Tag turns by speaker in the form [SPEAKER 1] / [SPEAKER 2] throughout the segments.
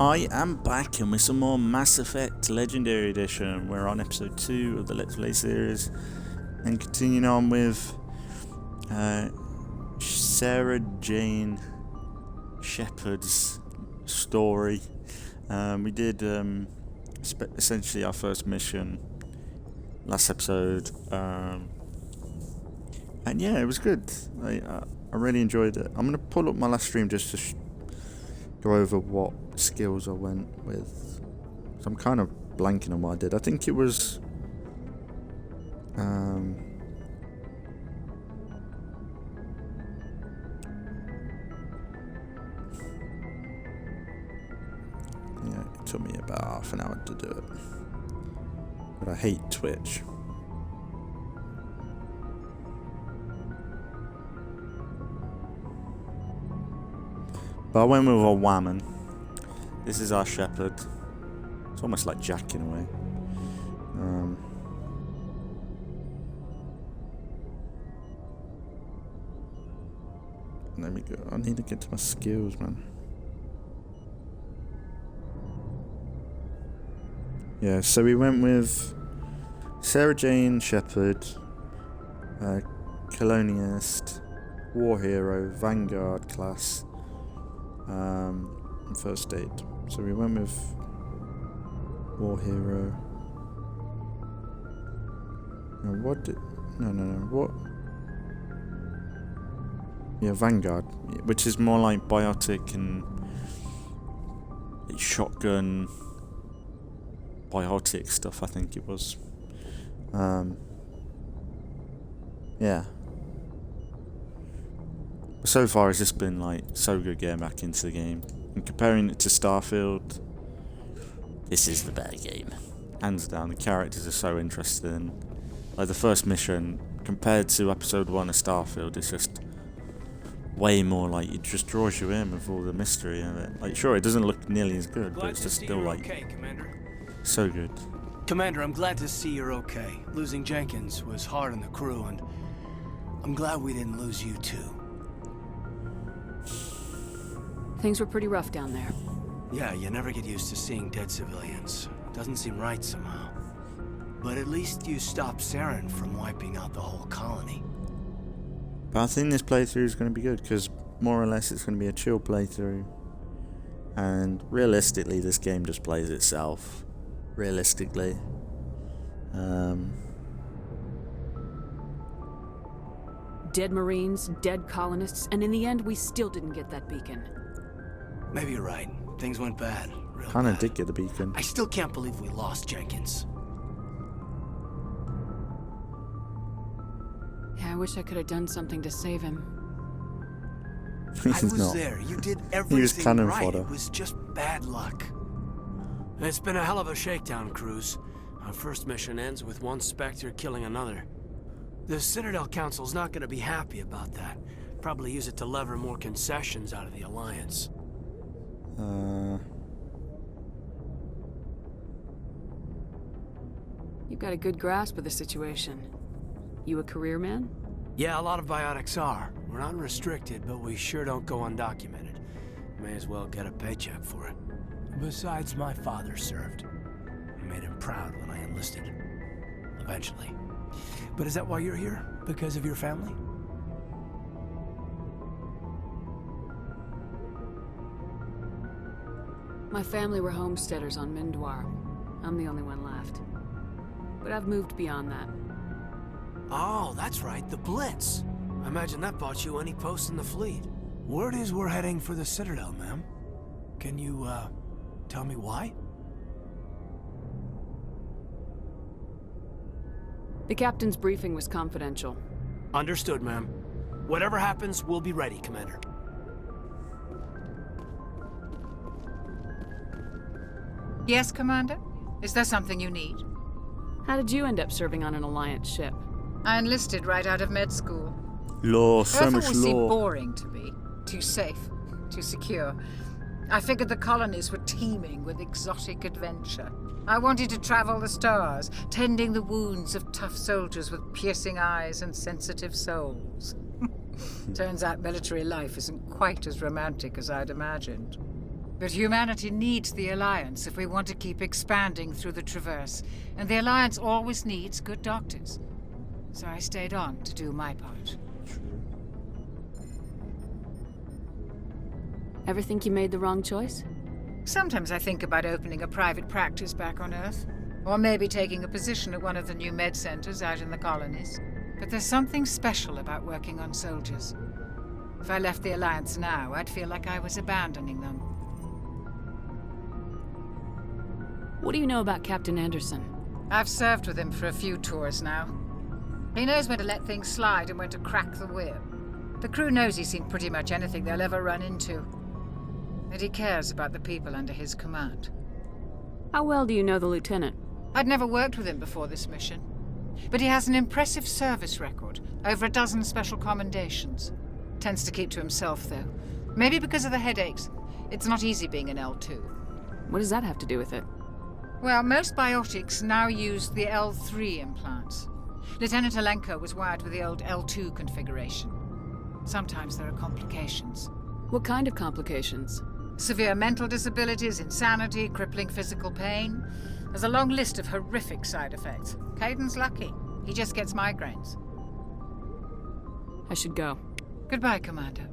[SPEAKER 1] I am back and with some more Mass Effect Legendary Edition. We're on episode 2 of the Let's Play series and continuing on with Sarah Jane Shepard's story. We did essentially our first mission last episode, and yeah, it was good. I really enjoyed it. I'm going to pull up my last stream just to go over what skills I went with. So I'm kind of blanking on what I did. I think it was yeah, it took me about half an hour to do it. But I hate Twitch. But I went with a woman. This is our Shepard. It's almost like Jack in a way. There we go. I need to get to my skills, man. Yeah, so we went with Sarah Jane Shepard, Colonialist, War Hero, Vanguard class, and First Aid. So we went with War Hero. What? Yeah, Vanguard, which is more like biotic and shotgun biotic stuff, I think it was. Yeah. So far it's just been like so good getting back into the game. And comparing it to Starfield, this is the better game. Hands down, the characters are so interesting. Like the first mission, compared to episode 1 of Starfield, it's just way more like, it just draws you in with all the mystery of it. Like sure, it doesn't look nearly as good, but it's just still like
[SPEAKER 2] okay, Commander.
[SPEAKER 1] So good.
[SPEAKER 2] Commander, I'm glad to see you're okay. Losing Jenkins was hard on the crew, and I'm glad we didn't lose you too.
[SPEAKER 3] Things were pretty rough down there.
[SPEAKER 2] Yeah, you never get used to seeing dead civilians. Doesn't seem right somehow. But at least you stopped Saren from wiping out the whole colony.
[SPEAKER 1] But I think this playthrough is going to be good, because more or less it's going to be a chill playthrough. And realistically, this game just plays itself. Realistically.
[SPEAKER 3] Dead Marines, dead colonists, and in the end we still didn't get that beacon.
[SPEAKER 2] Maybe you're right. Things went bad. Real
[SPEAKER 1] Kinda
[SPEAKER 2] bad.
[SPEAKER 1] did get the beacon.
[SPEAKER 2] I still can't believe we lost Jenkins.
[SPEAKER 3] Yeah, I wish I could have done something to save him.
[SPEAKER 2] I was there. You did everything
[SPEAKER 1] cannon
[SPEAKER 2] right.
[SPEAKER 1] fodder.
[SPEAKER 2] It was just bad luck. It's been a hell of a shakedown, Cruz. Our first mission ends with one Spectre killing another. The Citadel Council's not going to be happy about that. Probably use it to lever more concessions out of the Alliance.
[SPEAKER 3] You've got a good grasp of the situation. You a career man?
[SPEAKER 2] Yeah, a lot of biotics are. We're not restricted, but we sure don't go undocumented. May as well get a paycheck for it. Besides, my father served. I made him proud when I enlisted. Eventually. But is that why you're here? Because of your family?
[SPEAKER 3] My family were homesteaders on Mindwar. I'm the only one left. But I've moved beyond that.
[SPEAKER 2] Oh, that's right, the Blitz. I imagine that bought you any post in the fleet. Word is we're heading for the Citadel, ma'am. Can you, tell me why?
[SPEAKER 3] The captain's briefing was confidential.
[SPEAKER 2] Understood, ma'am. Whatever happens, we'll be ready, Commander.
[SPEAKER 4] Yes, Commander? Is there something you need?
[SPEAKER 3] How did you end up serving on an Alliance ship?
[SPEAKER 4] I enlisted right out of med school.
[SPEAKER 1] Law, so
[SPEAKER 4] Earth
[SPEAKER 1] much
[SPEAKER 4] always seemed
[SPEAKER 1] law.
[SPEAKER 4] boring to me. Too safe, too secure. I figured the colonies were teeming with exotic adventure. I wanted to travel the stars, tending the wounds of tough soldiers with piercing eyes and sensitive souls. Turns out military life isn't quite as romantic as I'd imagined. But humanity needs the Alliance if we want to keep expanding through the Traverse. And the Alliance always needs good doctors. So I stayed on to do my part.
[SPEAKER 3] Ever think you made the wrong choice?
[SPEAKER 4] Sometimes I think about opening a private practice back on Earth. Or maybe taking a position at one of the new med centers out in the colonies. But there's something special about working on soldiers. If I left the Alliance now, I'd feel like I was abandoning them.
[SPEAKER 3] What do you know about Captain Anderson?
[SPEAKER 4] I've served with him for a few tours now. He knows when to let things slide and when to crack the whip. The crew knows he's seen pretty much anything they'll ever run into. And he cares about the people under his command.
[SPEAKER 3] How well do you know the lieutenant?
[SPEAKER 4] I'd never worked with him before this mission. But he has an impressive service record, over a dozen special commendations. Tends to keep to himself, though. Maybe because of the headaches. It's not easy being an L2.
[SPEAKER 3] What does that have to do with it?
[SPEAKER 4] Well, most biotics now use the L3 implants. Lieutenant Alenko was wired with the old L2 configuration. Sometimes there are complications.
[SPEAKER 3] What kind of complications?
[SPEAKER 4] Severe mental disabilities, insanity, crippling physical pain. There's a long list of horrific side effects. Caden's lucky. He just gets migraines.
[SPEAKER 3] I should go.
[SPEAKER 4] Goodbye, Commander.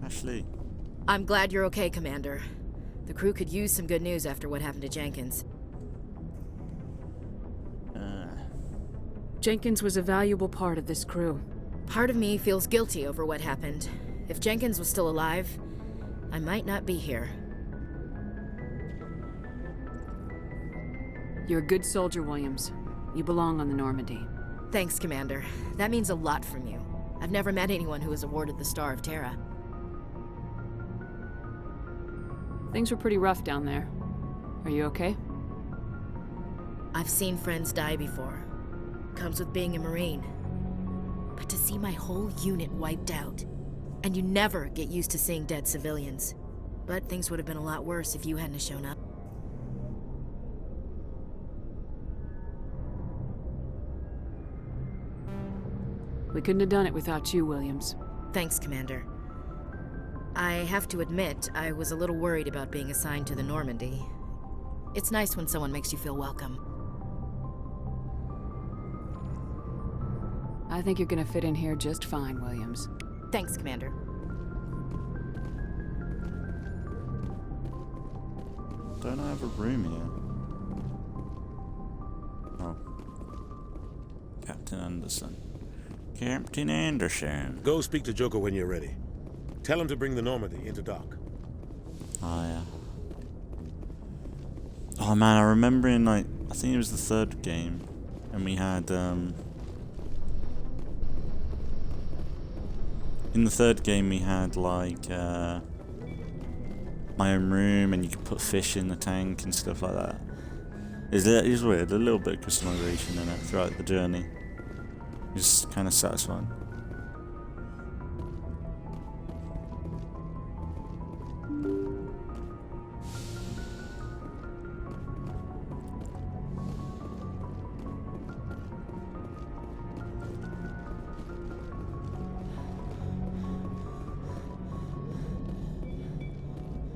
[SPEAKER 1] Ashley.
[SPEAKER 5] I'm glad you're okay, Commander. The crew could use some good news after what happened to Jenkins.
[SPEAKER 3] Jenkins was a valuable part of this crew.
[SPEAKER 5] Part of me feels guilty over what happened. If Jenkins was still alive, I might not be here.
[SPEAKER 3] You're a good soldier, Williams. You belong on the Normandy.
[SPEAKER 5] Thanks, Commander. That means a lot from you. I've never met anyone who was awarded the Star of Terra.
[SPEAKER 3] Things were pretty rough down there. Are you okay?
[SPEAKER 5] I've seen friends die before. Comes with being a Marine. But to see my whole unit wiped out, and you never get used to seeing dead civilians. But things would have been a lot worse if you hadn't shown up.
[SPEAKER 3] We couldn't have done it without you, Williams.
[SPEAKER 5] Thanks, Commander. I have to admit, I was a little worried about being assigned to the Normandy. It's nice when someone makes you feel welcome.
[SPEAKER 3] I think you're gonna fit in here just fine, Williams.
[SPEAKER 5] Thanks, Commander.
[SPEAKER 1] Don't I have a room here? Oh. Captain Anderson. Captain Anderson.
[SPEAKER 6] Go speak to Joker when you're ready. Tell him to bring the Normandy into dock.
[SPEAKER 1] Oh, yeah. Oh, man, I remember in, like, I think it was the third game, and we had, in the third game we had, like, my own room, and you could put fish in the tank and stuff like that. It was weird, a little bit of customization in it throughout the journey. It's kind of satisfying.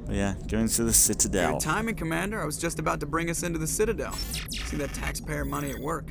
[SPEAKER 1] But yeah, going to the Citadel.
[SPEAKER 7] Good timing, Commander. I was just about to bring us into the Citadel. See that taxpayer money at work.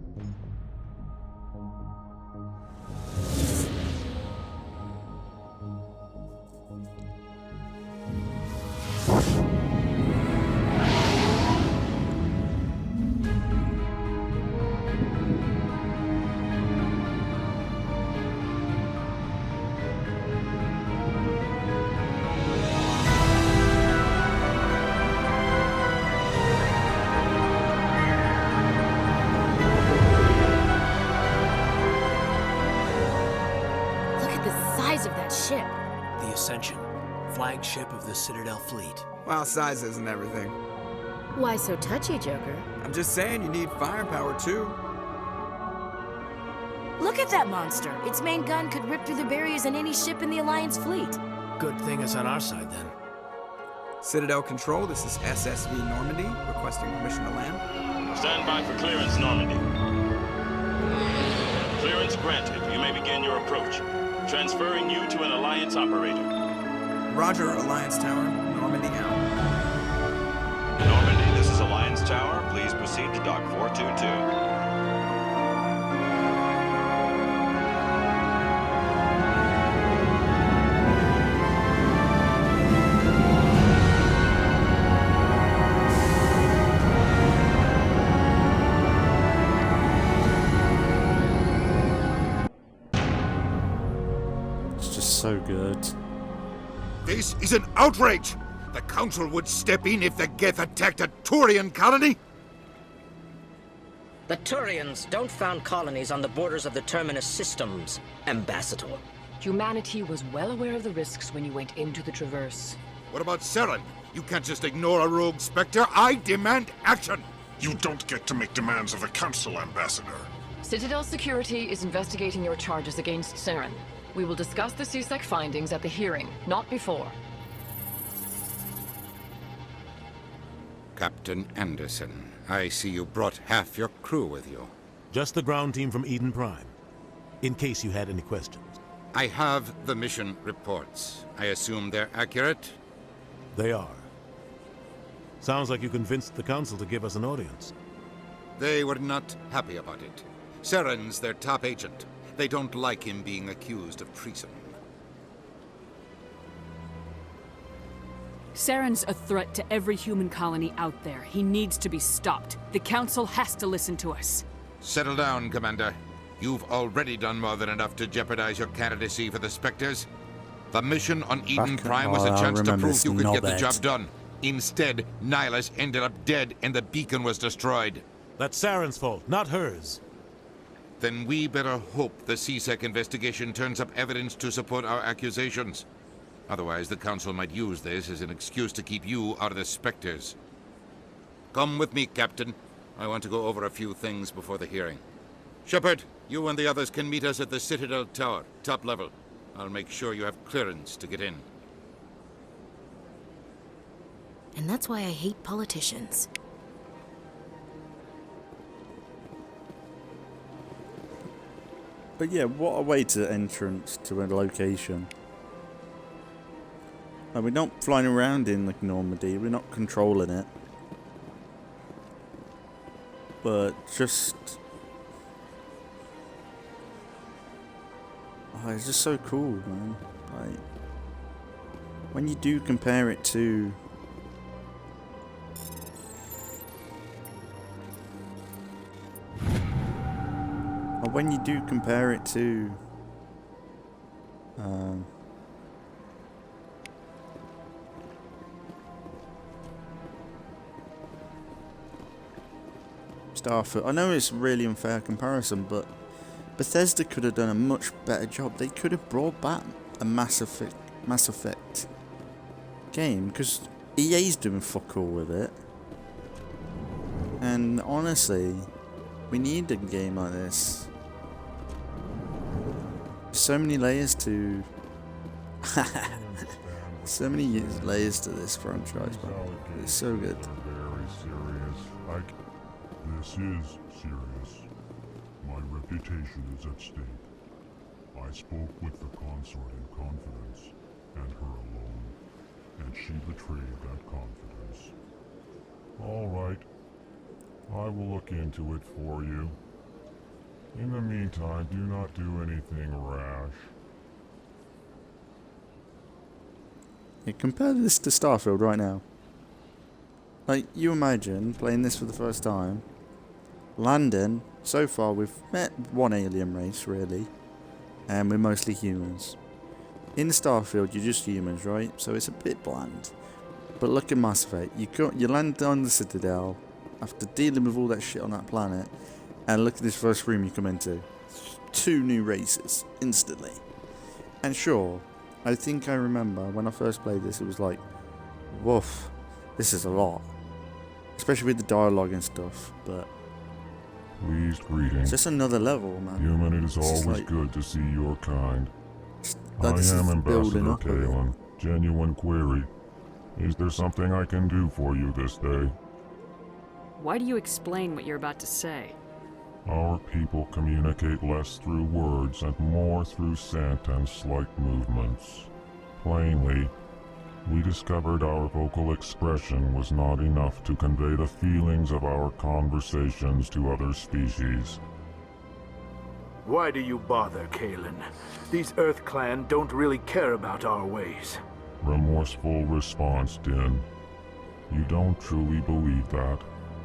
[SPEAKER 2] The Ascension, flagship of the Citadel fleet.
[SPEAKER 7] Well, size isn't everything.
[SPEAKER 5] Why so touchy, Joker?
[SPEAKER 7] I'm just saying you need firepower, too.
[SPEAKER 5] Look at that monster! Its main gun could rip through the barriers in any ship in the Alliance fleet.
[SPEAKER 2] Good thing it's on our side, then.
[SPEAKER 7] Citadel Control, this is SSV Normandy, requesting permission to land.
[SPEAKER 8] Stand by for clearance, Normandy. Clearance granted. You may begin your approach. Transferring you to an Alliance operator.
[SPEAKER 7] Roger, Alliance Tower. Normandy out.
[SPEAKER 9] Normandy, this is Alliance Tower. Please proceed to Dock 422.
[SPEAKER 1] So good.
[SPEAKER 10] This is an outrage! The Council would step in if the Geth attacked a Turian colony?
[SPEAKER 11] The Turians don't found colonies on the borders of the Terminus systems, Ambassador.
[SPEAKER 12] Humanity was well aware of the risks when you went into the Traverse.
[SPEAKER 10] What about Saren? You can't just ignore a rogue Spectre. I demand action!
[SPEAKER 13] You don't get to make demands of the Council, Ambassador.
[SPEAKER 12] Citadel Security is investigating your charges against Saren. We will discuss the CSEC findings at the hearing, not before.
[SPEAKER 10] Captain Anderson, I see you brought half your crew with you.
[SPEAKER 6] Just the ground team from Eden Prime, in case you had any questions.
[SPEAKER 10] I have the mission reports. I assume they're accurate?
[SPEAKER 6] They are. Sounds like you convinced the Council to give us an audience.
[SPEAKER 10] They were not happy about it. Saren's their top agent. They don't like him being accused of treason.
[SPEAKER 3] Saren's a threat to every human colony out there. He needs to be stopped. The Council has to listen to us.
[SPEAKER 10] Settle down, Commander. You've already done more than enough to jeopardize your candidacy for the Spectres. The mission on Eden Prime was a chance to prove you could get the job done. Instead, Nihilus ended up dead and the beacon was destroyed.
[SPEAKER 6] That's Saren's fault, not hers.
[SPEAKER 10] Then we better hope the CSEC investigation turns up evidence to support our accusations. Otherwise, the Council might use this as an excuse to keep you out of the Spectres. Come with me, Captain. I want to go over a few things before the hearing. Shepard, you and the others can meet us at the Citadel Tower, top level. I'll make sure you have clearance to get in.
[SPEAKER 5] And that's why I hate politicians.
[SPEAKER 1] But yeah, what a way to entrance to a location. Like, we're not flying around in like Normandy, we're not controlling it. But just... oh, it's just so cool, man. Like, when you do compare it to... when you do compare it to Starfield, I know it's a really unfair comparison, but Bethesda could have done a much better job. They could have brought back a Mass Effect game, because EA's doing fuck all with it. And honestly, we need a game like this. So many layers to so many layers to this franchise, man. It's so good.
[SPEAKER 13] Very serious. This is serious. My reputation is at stake. I spoke with the consort in confidence, and her alone, and she betrayed that confidence. All right. I will look into it for you. In the meantime, do not do anything rash.
[SPEAKER 1] Yeah, compare this to Starfield right now. Like, you imagine playing this for the first time, landing. So far we've met one alien race, really, and we're mostly humans. In Starfield you're just humans, right? So it's a bit bland. But look at Mass Effect. You land on the Citadel after dealing with all that shit on that planet, and look at this first room you come into. 2 new races, instantly. And sure, I think I remember when I first played this, it was like, woof, this is a lot. Especially with the dialogue and stuff, but...
[SPEAKER 13] Pleased greeting.
[SPEAKER 1] It's just another level, man.
[SPEAKER 13] Human, it is always
[SPEAKER 1] like,
[SPEAKER 13] good to see your kind.
[SPEAKER 1] I
[SPEAKER 13] am Ambassador Kalen. Genuine query. Is there something I can do for you this day?
[SPEAKER 3] Why do you explain what you're about to say?
[SPEAKER 13] Our people communicate less through words and more through scent and slight movements. Plainly, we discovered our vocal expression was not enough to convey the feelings of our conversations to other species.
[SPEAKER 14] Why do you bother, Kalen? These Earth Clan don't really care about our ways.
[SPEAKER 13] Remorseful response, Din. You don't truly believe that,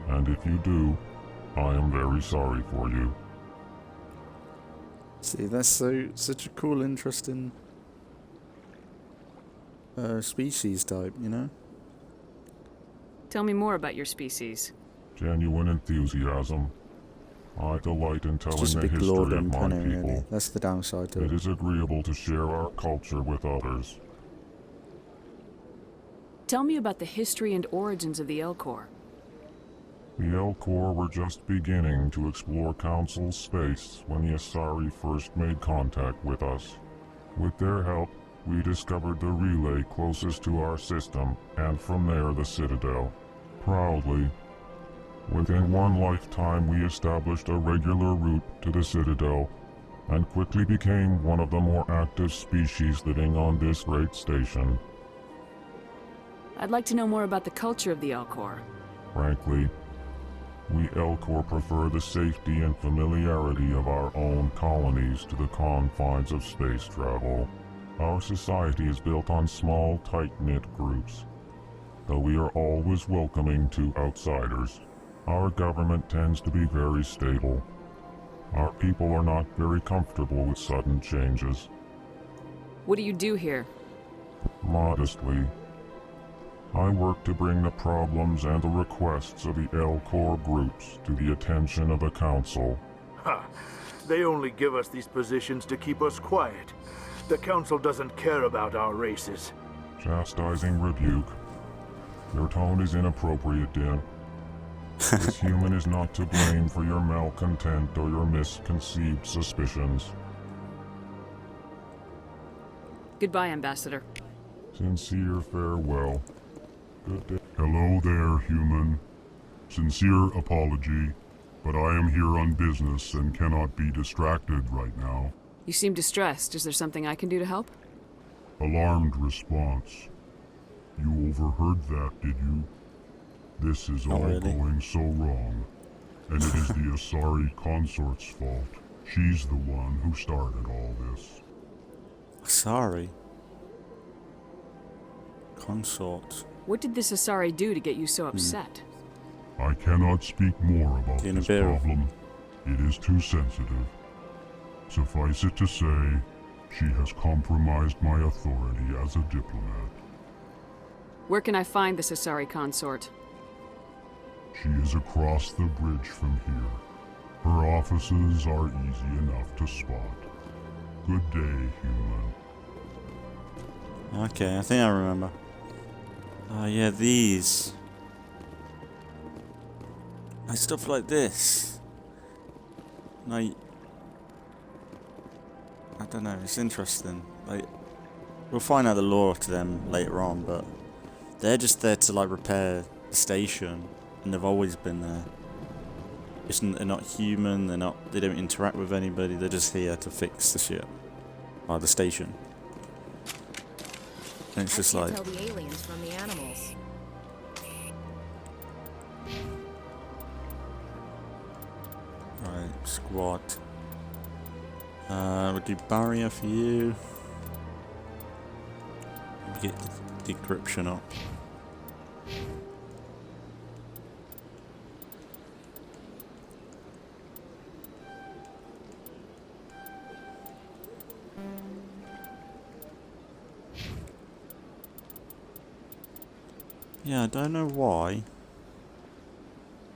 [SPEAKER 13] and if you do, I am very sorry for you.
[SPEAKER 1] See, that's such a cool, interesting species type, you know?
[SPEAKER 3] Tell me more about your species.
[SPEAKER 13] Genuine enthusiasm. I delight in telling
[SPEAKER 1] Just a
[SPEAKER 13] the
[SPEAKER 1] big
[SPEAKER 13] history
[SPEAKER 1] lord
[SPEAKER 13] of
[SPEAKER 1] and
[SPEAKER 13] my
[SPEAKER 1] penny,
[SPEAKER 13] people.
[SPEAKER 1] really. That's the downside to it.
[SPEAKER 13] It is agreeable to share our culture with others.
[SPEAKER 3] Tell me about the history and origins of the Elcor.
[SPEAKER 13] The Elcor were just beginning to explore Council space when the Asari first made contact with us. With their help, we discovered the relay closest to our system, and from there the Citadel. Proudly, within one lifetime we established a regular route to the Citadel, and quickly became one of the more active species living on this great station.
[SPEAKER 3] I'd like to know more about the culture of the Elcor.
[SPEAKER 13] Frankly, we Elcor prefer the safety and familiarity of our own colonies to the confines of space travel. Our society is built on small, tight-knit groups, though we are always welcoming to outsiders. Our government tends to be very stable. Our people are not very comfortable with sudden changes.
[SPEAKER 3] What do you do here?
[SPEAKER 13] Modestly, I work to bring the problems and the requests of the Elcor groups to the attention of the Council.
[SPEAKER 14] Ha! They only give us these positions to keep us quiet. The Council doesn't care about our races.
[SPEAKER 13] Chastising rebuke. Your tone is inappropriate, Din. This human is not to blame for your malcontent or your misconceived suspicions.
[SPEAKER 3] Goodbye, Ambassador.
[SPEAKER 13] Sincere farewell. Good day. Hello there, human. Sincere apology, but I am here on business and cannot be distracted right now.
[SPEAKER 3] You seem distressed. Is there something I can do to help?
[SPEAKER 13] Alarmed response. You overheard that, did you? This is all going so wrong, and it is the Asari consort's fault. She's the one who started all this.
[SPEAKER 1] Asari? Consort.
[SPEAKER 3] What did this Asari do to get you so upset?
[SPEAKER 13] I cannot speak more about this problem. It is too sensitive. Suffice it to say, she has compromised my authority as a diplomat.
[SPEAKER 3] Where can I find this Asari consort?
[SPEAKER 13] She is across the bridge from here. Her offices are easy enough to spot. Good day, human.
[SPEAKER 1] Okay, I think I remember. Oh yeah, these. Like stuff like this. Like, I don't know, it's interesting. Like, we'll find out the lore to them later on, but they're just there to like repair the station, and they've always been there. They're not human. They don't interact with anybody. They're just here to fix the ship, or the station. And it's just like.
[SPEAKER 5] Tell the aliens from the animals.
[SPEAKER 1] Right, squad. We'll do barrier for you. Get the decryption up. Yeah, I don't know why.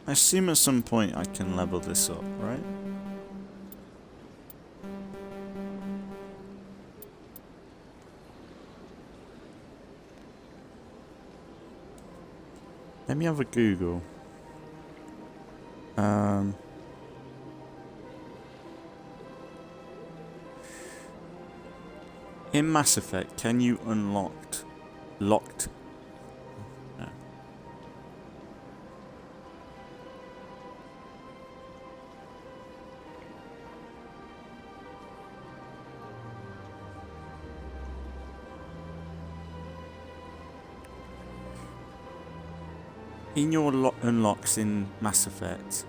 [SPEAKER 1] I assume at some point I can level this up, right? Let me have a Google. In Mass Effect, can you locked? No. In your unlocks in Mass Effect,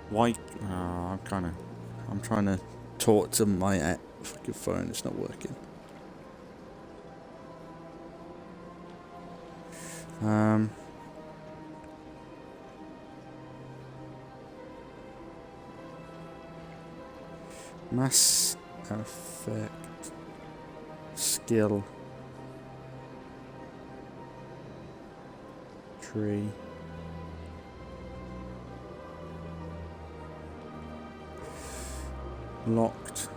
[SPEAKER 1] why? I'm trying to talk to my fucking phone. It's not working. Mass Effect skill tree. Locked.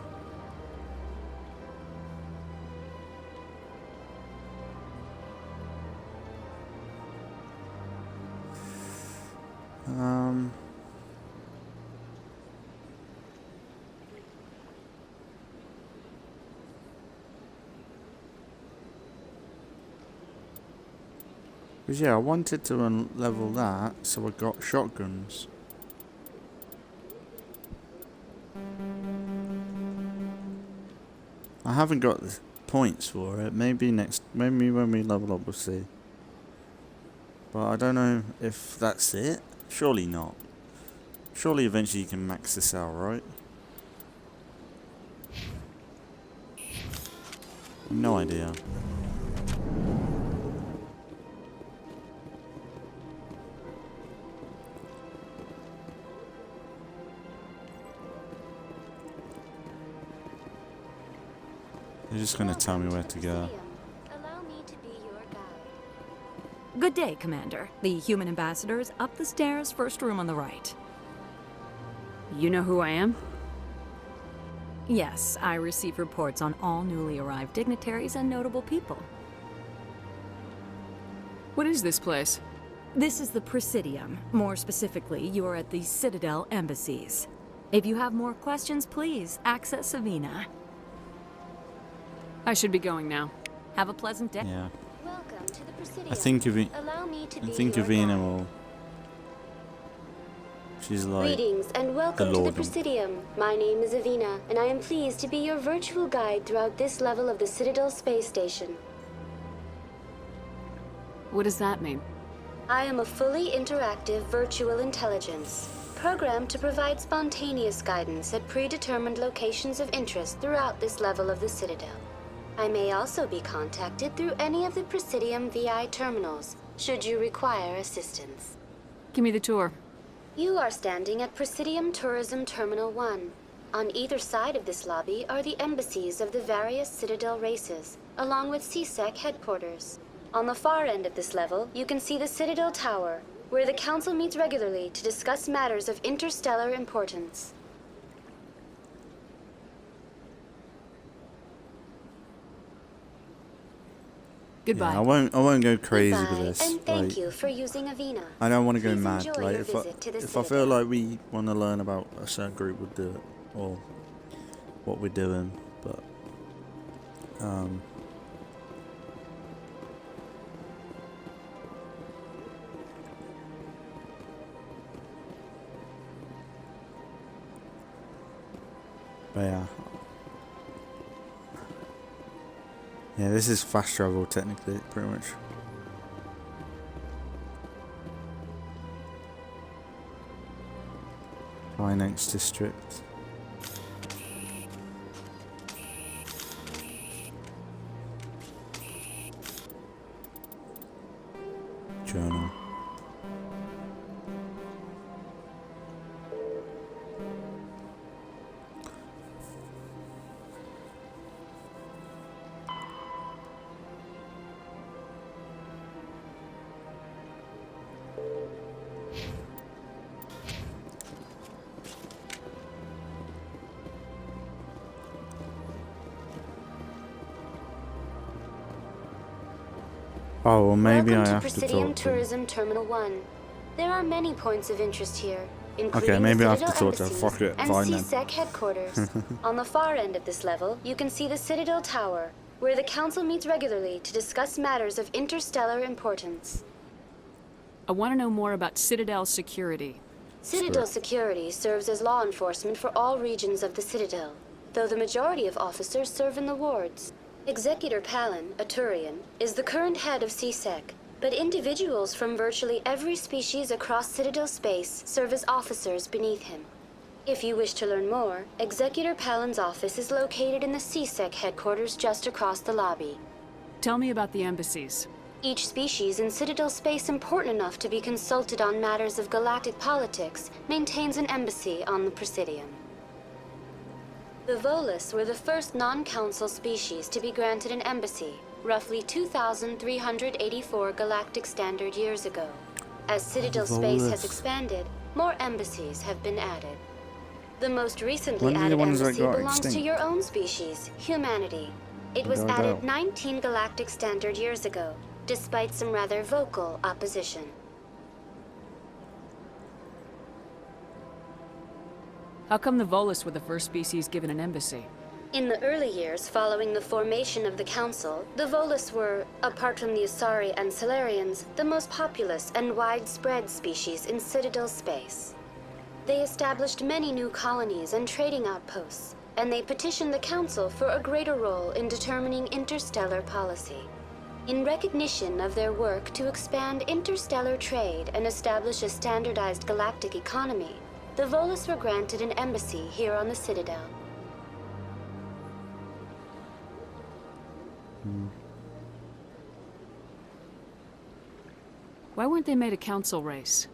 [SPEAKER 1] Because yeah, I wanted to level that, so I got shotguns. I haven't got the points for it. Maybe when we level up we'll see. But I don't know if that's it. Surely not. Surely eventually you can max this out, right? No idea. They're just gonna tell me where to go.
[SPEAKER 15] Good day, Commander. The human ambassador is up the stairs, first room on the right.
[SPEAKER 3] You know who I am?
[SPEAKER 15] Yes, I receive reports on all newly arrived dignitaries and notable people.
[SPEAKER 3] What is this place?
[SPEAKER 15] This is the Presidium. More specifically, you are at the Citadel embassies. If you have more questions, please access Avina.
[SPEAKER 3] I should be going now.
[SPEAKER 15] Have a pleasant day.
[SPEAKER 1] Yeah.
[SPEAKER 16] Welcome to the Presidium.
[SPEAKER 1] I think Avina will. She's like
[SPEAKER 16] Greetings and welcome to the Presidium. My name is Avina, and I am pleased to be your virtual guide throughout this level of the Citadel space station.
[SPEAKER 3] What does that mean?
[SPEAKER 16] I am a fully interactive virtual intelligence, programmed to provide spontaneous guidance at predetermined locations of interest throughout this level of the Citadel. I may also be contacted through any of the Presidium VI terminals, should you require assistance.
[SPEAKER 3] Give me the tour.
[SPEAKER 16] You are standing at Presidium Tourism Terminal 1. On either side of this lobby are the embassies of the various Citadel races, along with CSEC headquarters. On the far end of this level, you can see the Citadel Tower, where the Council meets regularly to discuss matters of interstellar importance.
[SPEAKER 3] Goodbye.
[SPEAKER 1] Yeah, I won't go crazy with this.
[SPEAKER 16] And thank you for using Avina.
[SPEAKER 1] I don't want to go
[SPEAKER 16] Please
[SPEAKER 1] mad.
[SPEAKER 16] enjoy
[SPEAKER 1] Like
[SPEAKER 16] your
[SPEAKER 1] if I
[SPEAKER 16] visit to the
[SPEAKER 1] feel
[SPEAKER 16] Citadel.
[SPEAKER 1] like we want to learn about a certain group, we'll do it, or what we're doing. But yeah. Yeah, this is fast travel technically, pretty much. Finance district. Journal. Oh, well, maybe
[SPEAKER 16] Welcome
[SPEAKER 1] I
[SPEAKER 16] to
[SPEAKER 1] have to
[SPEAKER 16] Presidium
[SPEAKER 1] talk to.
[SPEAKER 16] Tourism Terminal 1. There are many points of interest here, including
[SPEAKER 1] Okay, maybe
[SPEAKER 16] the
[SPEAKER 1] I have to
[SPEAKER 16] Citadel
[SPEAKER 1] talk to her.
[SPEAKER 16] embassies
[SPEAKER 1] Fuck it,
[SPEAKER 16] and
[SPEAKER 1] fine then.
[SPEAKER 16] CSEC headquarters. On the far end of this level, you can see the Citadel Tower, where the Council meets regularly to discuss matters of interstellar importance.
[SPEAKER 3] I want to know more about Citadel security.
[SPEAKER 16] Citadel security serves as law enforcement for all regions of the Citadel, though the majority of officers serve in the wards. Executor Palin, a Turian, is the current head of CSEC, but individuals from virtually every species across Citadel space serve as officers beneath him. If you wish to learn more, Executor Palin's office is located in the CSEC headquarters just across the lobby.
[SPEAKER 3] Tell me about the embassies.
[SPEAKER 16] Each species in Citadel space important enough to be consulted on matters of galactic politics maintains an embassy on the Presidium. The Volus were the first non-council species to be granted an embassy, roughly 2,384 galactic standard years ago. As Citadel space has expanded, more embassies have been added. The most recently added embassy belongs to your own species, humanity. It was added 19 galactic standard years ago, despite some rather vocal opposition.
[SPEAKER 3] How come the Volus were the first species given an embassy?
[SPEAKER 16] In the early years following the formation of the Council, the Volus were, apart from the Asari and Salarians, the most populous and widespread species in Citadel space. They established many new colonies and trading outposts, and they petitioned the Council for a greater role in determining interstellar policy. In recognition of their work to expand interstellar trade and establish a standardized galactic economy, the Volus were granted an embassy here on the Citadel.
[SPEAKER 3] Why weren't they made a council race?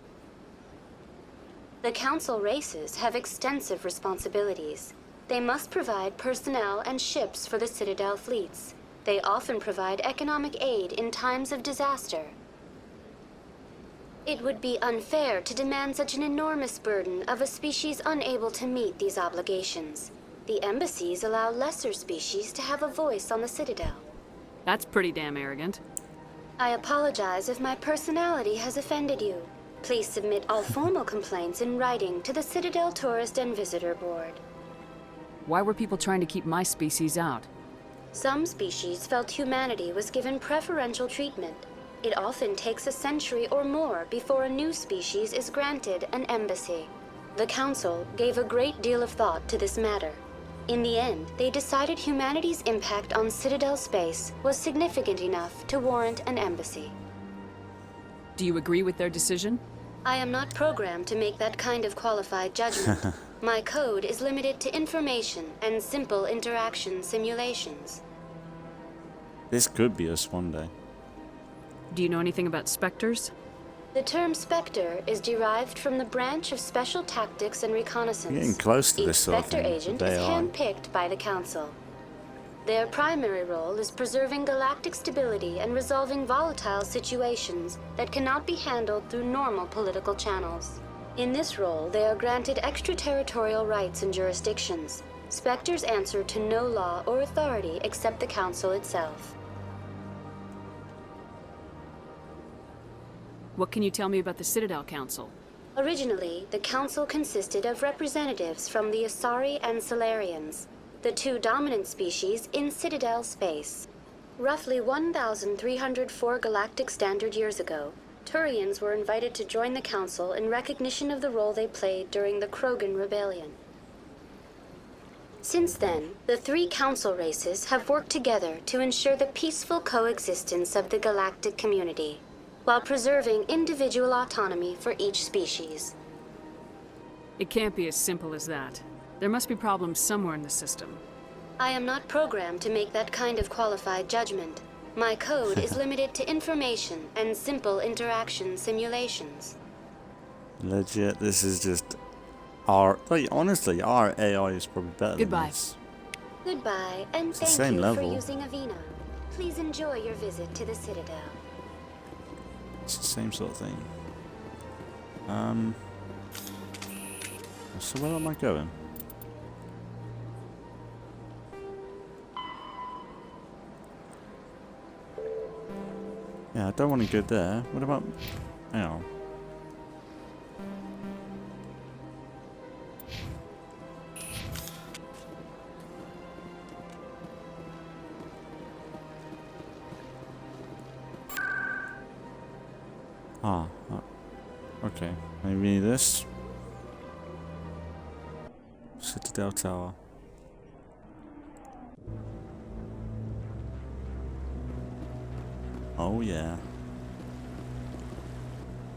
[SPEAKER 16] The Council races have extensive responsibilities. They must provide personnel and ships for the Citadel fleets. They often provide economic aid in times of disaster. It would be unfair to demand such an enormous burden of a species unable to meet these obligations. The embassies allow lesser species to have a voice on the Citadel.
[SPEAKER 3] That's pretty damn arrogant.
[SPEAKER 16] I apologize if my personality has offended you. Please submit all formal complaints in writing to the Citadel Tourist and Visitor Board.
[SPEAKER 3] Why were people trying to keep my species out?
[SPEAKER 16] Some species felt humanity was given preferential treatment. It often takes a century or more before a new species is granted an embassy. The Council gave a great deal of thought to this matter. In the end, they decided humanity's impact on Citadel space was significant enough to warrant an embassy.
[SPEAKER 3] Do you agree with their decision?
[SPEAKER 16] I am not programmed to make that kind of qualified judgment. My code is limited to information and simple interaction simulations.
[SPEAKER 1] This could be us one day.
[SPEAKER 3] Do you know anything about Spectres?
[SPEAKER 16] The term Spectre is derived from the branch of Special Tactics and Reconnaissance.
[SPEAKER 1] You're getting close to
[SPEAKER 16] Each
[SPEAKER 1] this sort of
[SPEAKER 16] Spectre
[SPEAKER 1] thing.
[SPEAKER 16] agent is handpicked by the Council. Their primary role is preserving galactic stability and resolving volatile situations that cannot be handled through normal political channels. In this role, they are granted extraterritorial rights and jurisdictions. Spectres answer to no law or authority except the Council itself.
[SPEAKER 3] What can you tell me about the Citadel Council?
[SPEAKER 16] Originally, the Council consisted of representatives from the Asari and Salarians, the two dominant species in Citadel space. Roughly 1,304 galactic standard years ago, Turians were invited to join the Council in recognition of the role they played during the Krogan Rebellion. Since then, the three Council races have worked together to ensure the peaceful coexistence of the galactic community, while preserving individual autonomy for each species.
[SPEAKER 3] It can't be as simple as that. There must be problems somewhere in the system.
[SPEAKER 16] I am not programmed to make that kind of qualified judgment. My code is limited to information and simple interaction simulations.
[SPEAKER 1] Legit, this is just honestly, our AI is probably better than this.
[SPEAKER 16] Goodbye, and
[SPEAKER 1] It's the
[SPEAKER 16] thank
[SPEAKER 1] same
[SPEAKER 16] you
[SPEAKER 1] level.
[SPEAKER 16] for using Avina. Please enjoy your visit to the Citadel.
[SPEAKER 1] It's the same sort of thing. So where am I going? Yeah, I don't want to go there. What about... Hang on. Okay, maybe this. Citadel Tower. Oh yeah.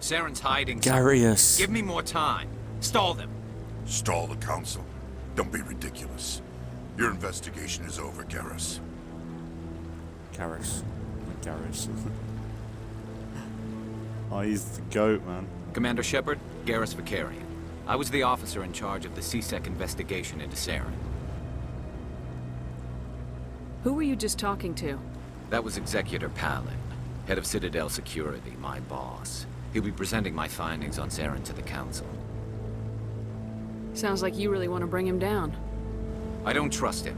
[SPEAKER 17] Saren's hiding
[SPEAKER 1] Garius.
[SPEAKER 17] something. Give me more time. Stall them.
[SPEAKER 18] Stall the council? Don't be ridiculous. Your investigation is over, Garrus.
[SPEAKER 1] Garrus. Garrus. Oh, he's the goat, man.
[SPEAKER 17] Commander Shepard, Garrus Vicarian. I was the officer in charge of the CSEC investigation into Saren.
[SPEAKER 3] Who were you just talking to?
[SPEAKER 17] That was Executor Palin, head of Citadel Security, my boss. He'll be presenting my findings on Saren to the Council.
[SPEAKER 3] Sounds like you really want to bring him down.
[SPEAKER 17] I don't trust him.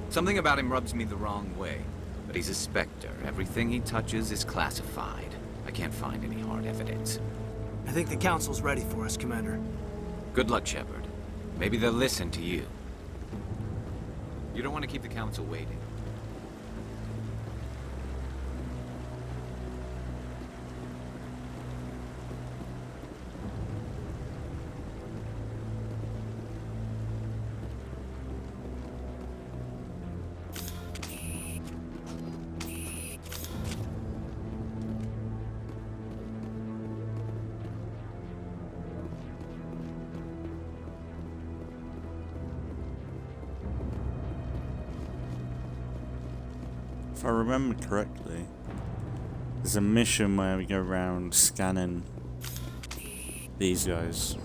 [SPEAKER 17] Something about him rubs me the wrong way. But he's a Spectre. Everything he touches is classified. I can't find any hard evidence.
[SPEAKER 2] I think the Council's ready for us, Commander.
[SPEAKER 17] Good luck, Shepard. Maybe they'll listen to you. You don't want to keep the Council waiting.
[SPEAKER 1] If I remember correctly, there's a mission where we go around scanning these guys.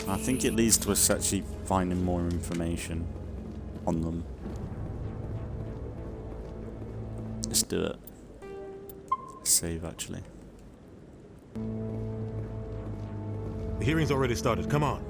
[SPEAKER 1] I think it leads to us actually finding more information on them. Let's do it. Save, actually.
[SPEAKER 6] The hearing's already started. Come on.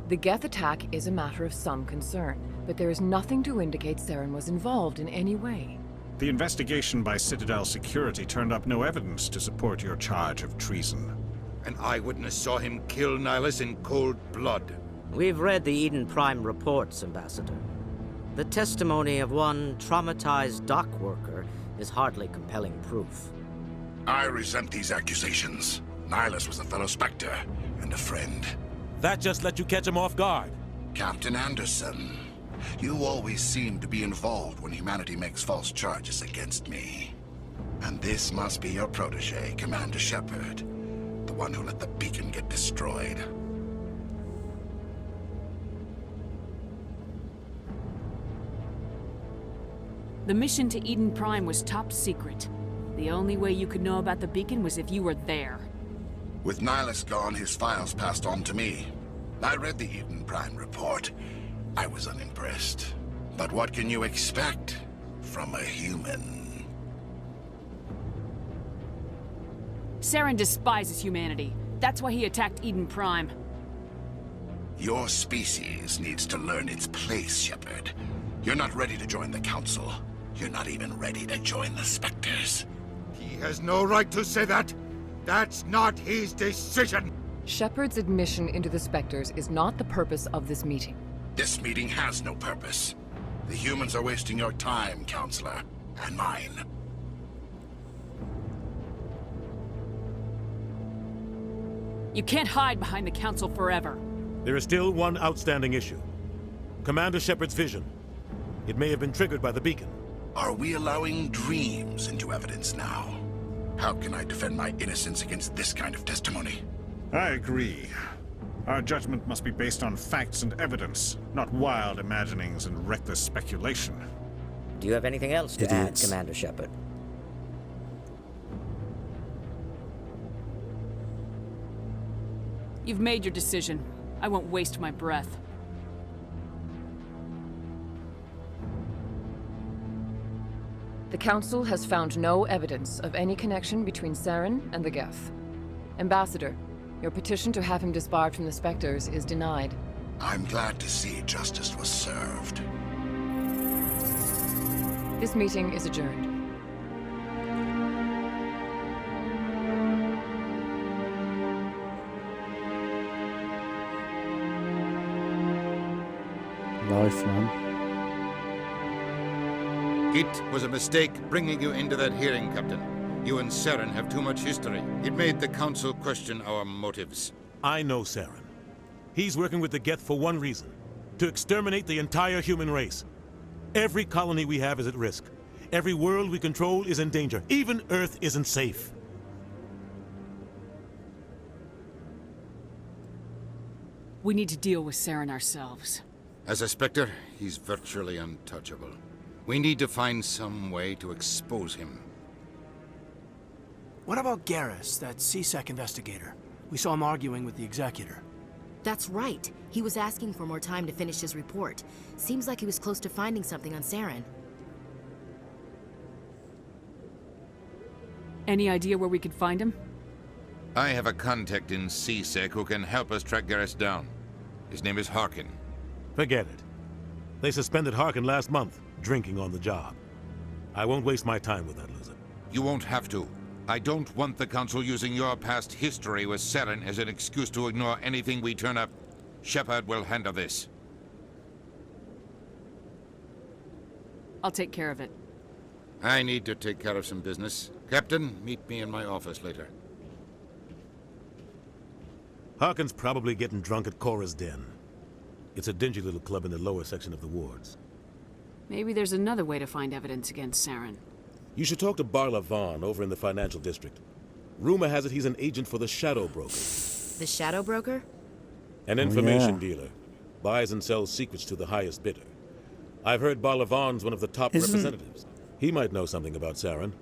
[SPEAKER 12] The Geth attack is a matter of some concern, but there is nothing to indicate Saren was involved in any way.
[SPEAKER 19] The investigation by Citadel Security turned up no evidence to support your charge of treason.
[SPEAKER 10] An eyewitness saw him kill Nihilus in cold blood.
[SPEAKER 11] We've read the Eden Prime reports, Ambassador. The testimony of one traumatized dock worker is hardly compelling proof.
[SPEAKER 18] I resent these accusations. Nihilus was a fellow Spectre and a friend.
[SPEAKER 6] That just let you catch him off guard.
[SPEAKER 18] Captain Anderson, you always seem to be involved when humanity makes false charges against me. And this must be your protege, Commander Shepard, the one who let the beacon get destroyed.
[SPEAKER 3] The mission to Eden Prime was top secret. The only way you could know about the beacon was if you were there.
[SPEAKER 18] With Nihilus gone, his files passed on to me. I read the Eden Prime report. I was unimpressed. But what can you expect from a human?
[SPEAKER 3] Saren despises humanity. That's why he attacked Eden Prime.
[SPEAKER 18] Your species needs to learn its place, Shepard. You're not ready to join the Council. You're not even ready to join the Spectres.
[SPEAKER 10] He has no right to say that. That's not his decision.
[SPEAKER 12] Shepard's admission into the Spectres is not the purpose of this meeting.
[SPEAKER 18] This meeting has no purpose. The humans are wasting your time, Counselor, and mine.
[SPEAKER 3] You can't hide behind the Council forever.
[SPEAKER 6] There is still one outstanding issue. Commander Shepard's vision. It may have been triggered by the beacon.
[SPEAKER 18] Are we allowing dreams into evidence now? How can I defend my innocence against this kind of testimony?
[SPEAKER 19] I agree. Our judgment must be based on facts and evidence, not wild imaginings and reckless speculation.
[SPEAKER 11] Do you have anything else to add, Commander Shepard?
[SPEAKER 3] You've made your decision. I won't waste my breath.
[SPEAKER 12] The Council has found no evidence of any connection between Saren and the Geth. Ambassador, your petition to have him disbarred from the Spectres is denied.
[SPEAKER 18] I'm glad to see justice was served.
[SPEAKER 12] This meeting is adjourned.
[SPEAKER 1] Life, man.
[SPEAKER 10] It was a mistake bringing you into that hearing, Captain. You and Saren have too much history. It made the Council question our motives.
[SPEAKER 6] I know Saren. He's working with the Geth for one reason. to exterminate the entire human race. Every colony we have is at risk. Every world we control is in danger. Even Earth isn't safe.
[SPEAKER 3] We need to deal with Saren ourselves.
[SPEAKER 10] As a Spectre, he's virtually untouchable. We need to find some way to expose him.
[SPEAKER 2] What about Garrus, that CSEC investigator? We saw him arguing with the Executor.
[SPEAKER 5] That's right. He was asking for more time to finish his report. Seems like he was close to finding something on Saren.
[SPEAKER 3] Any idea where we could find him?
[SPEAKER 10] I have a contact in CSEC who can help us track Garrus down. His name is Harkin.
[SPEAKER 6] Forget it. They suspended Harkin last month, drinking on the job. I won't waste my time with that loser.
[SPEAKER 10] You won't have to. I don't want the Council using your past history with Saren as an excuse to ignore anything we turn up. Shepard will handle this.
[SPEAKER 3] I'll take care of it.
[SPEAKER 10] I need to take care of some business. Captain, meet me in my office later.
[SPEAKER 6] Harkin's probably getting drunk at Cora's Den. It's a dingy little club in the lower section of the wards.
[SPEAKER 3] Maybe there's another way to find evidence against Saren.
[SPEAKER 6] You should talk to Barla Vaughn over in the financial district. Rumor has it he's an agent for the Shadow Broker.
[SPEAKER 5] The Shadow Broker?
[SPEAKER 6] An information dealer. Buys and sells secrets to the highest bidder. I've heard Barla Vaughn's one of the top representatives. He might know something about Saren,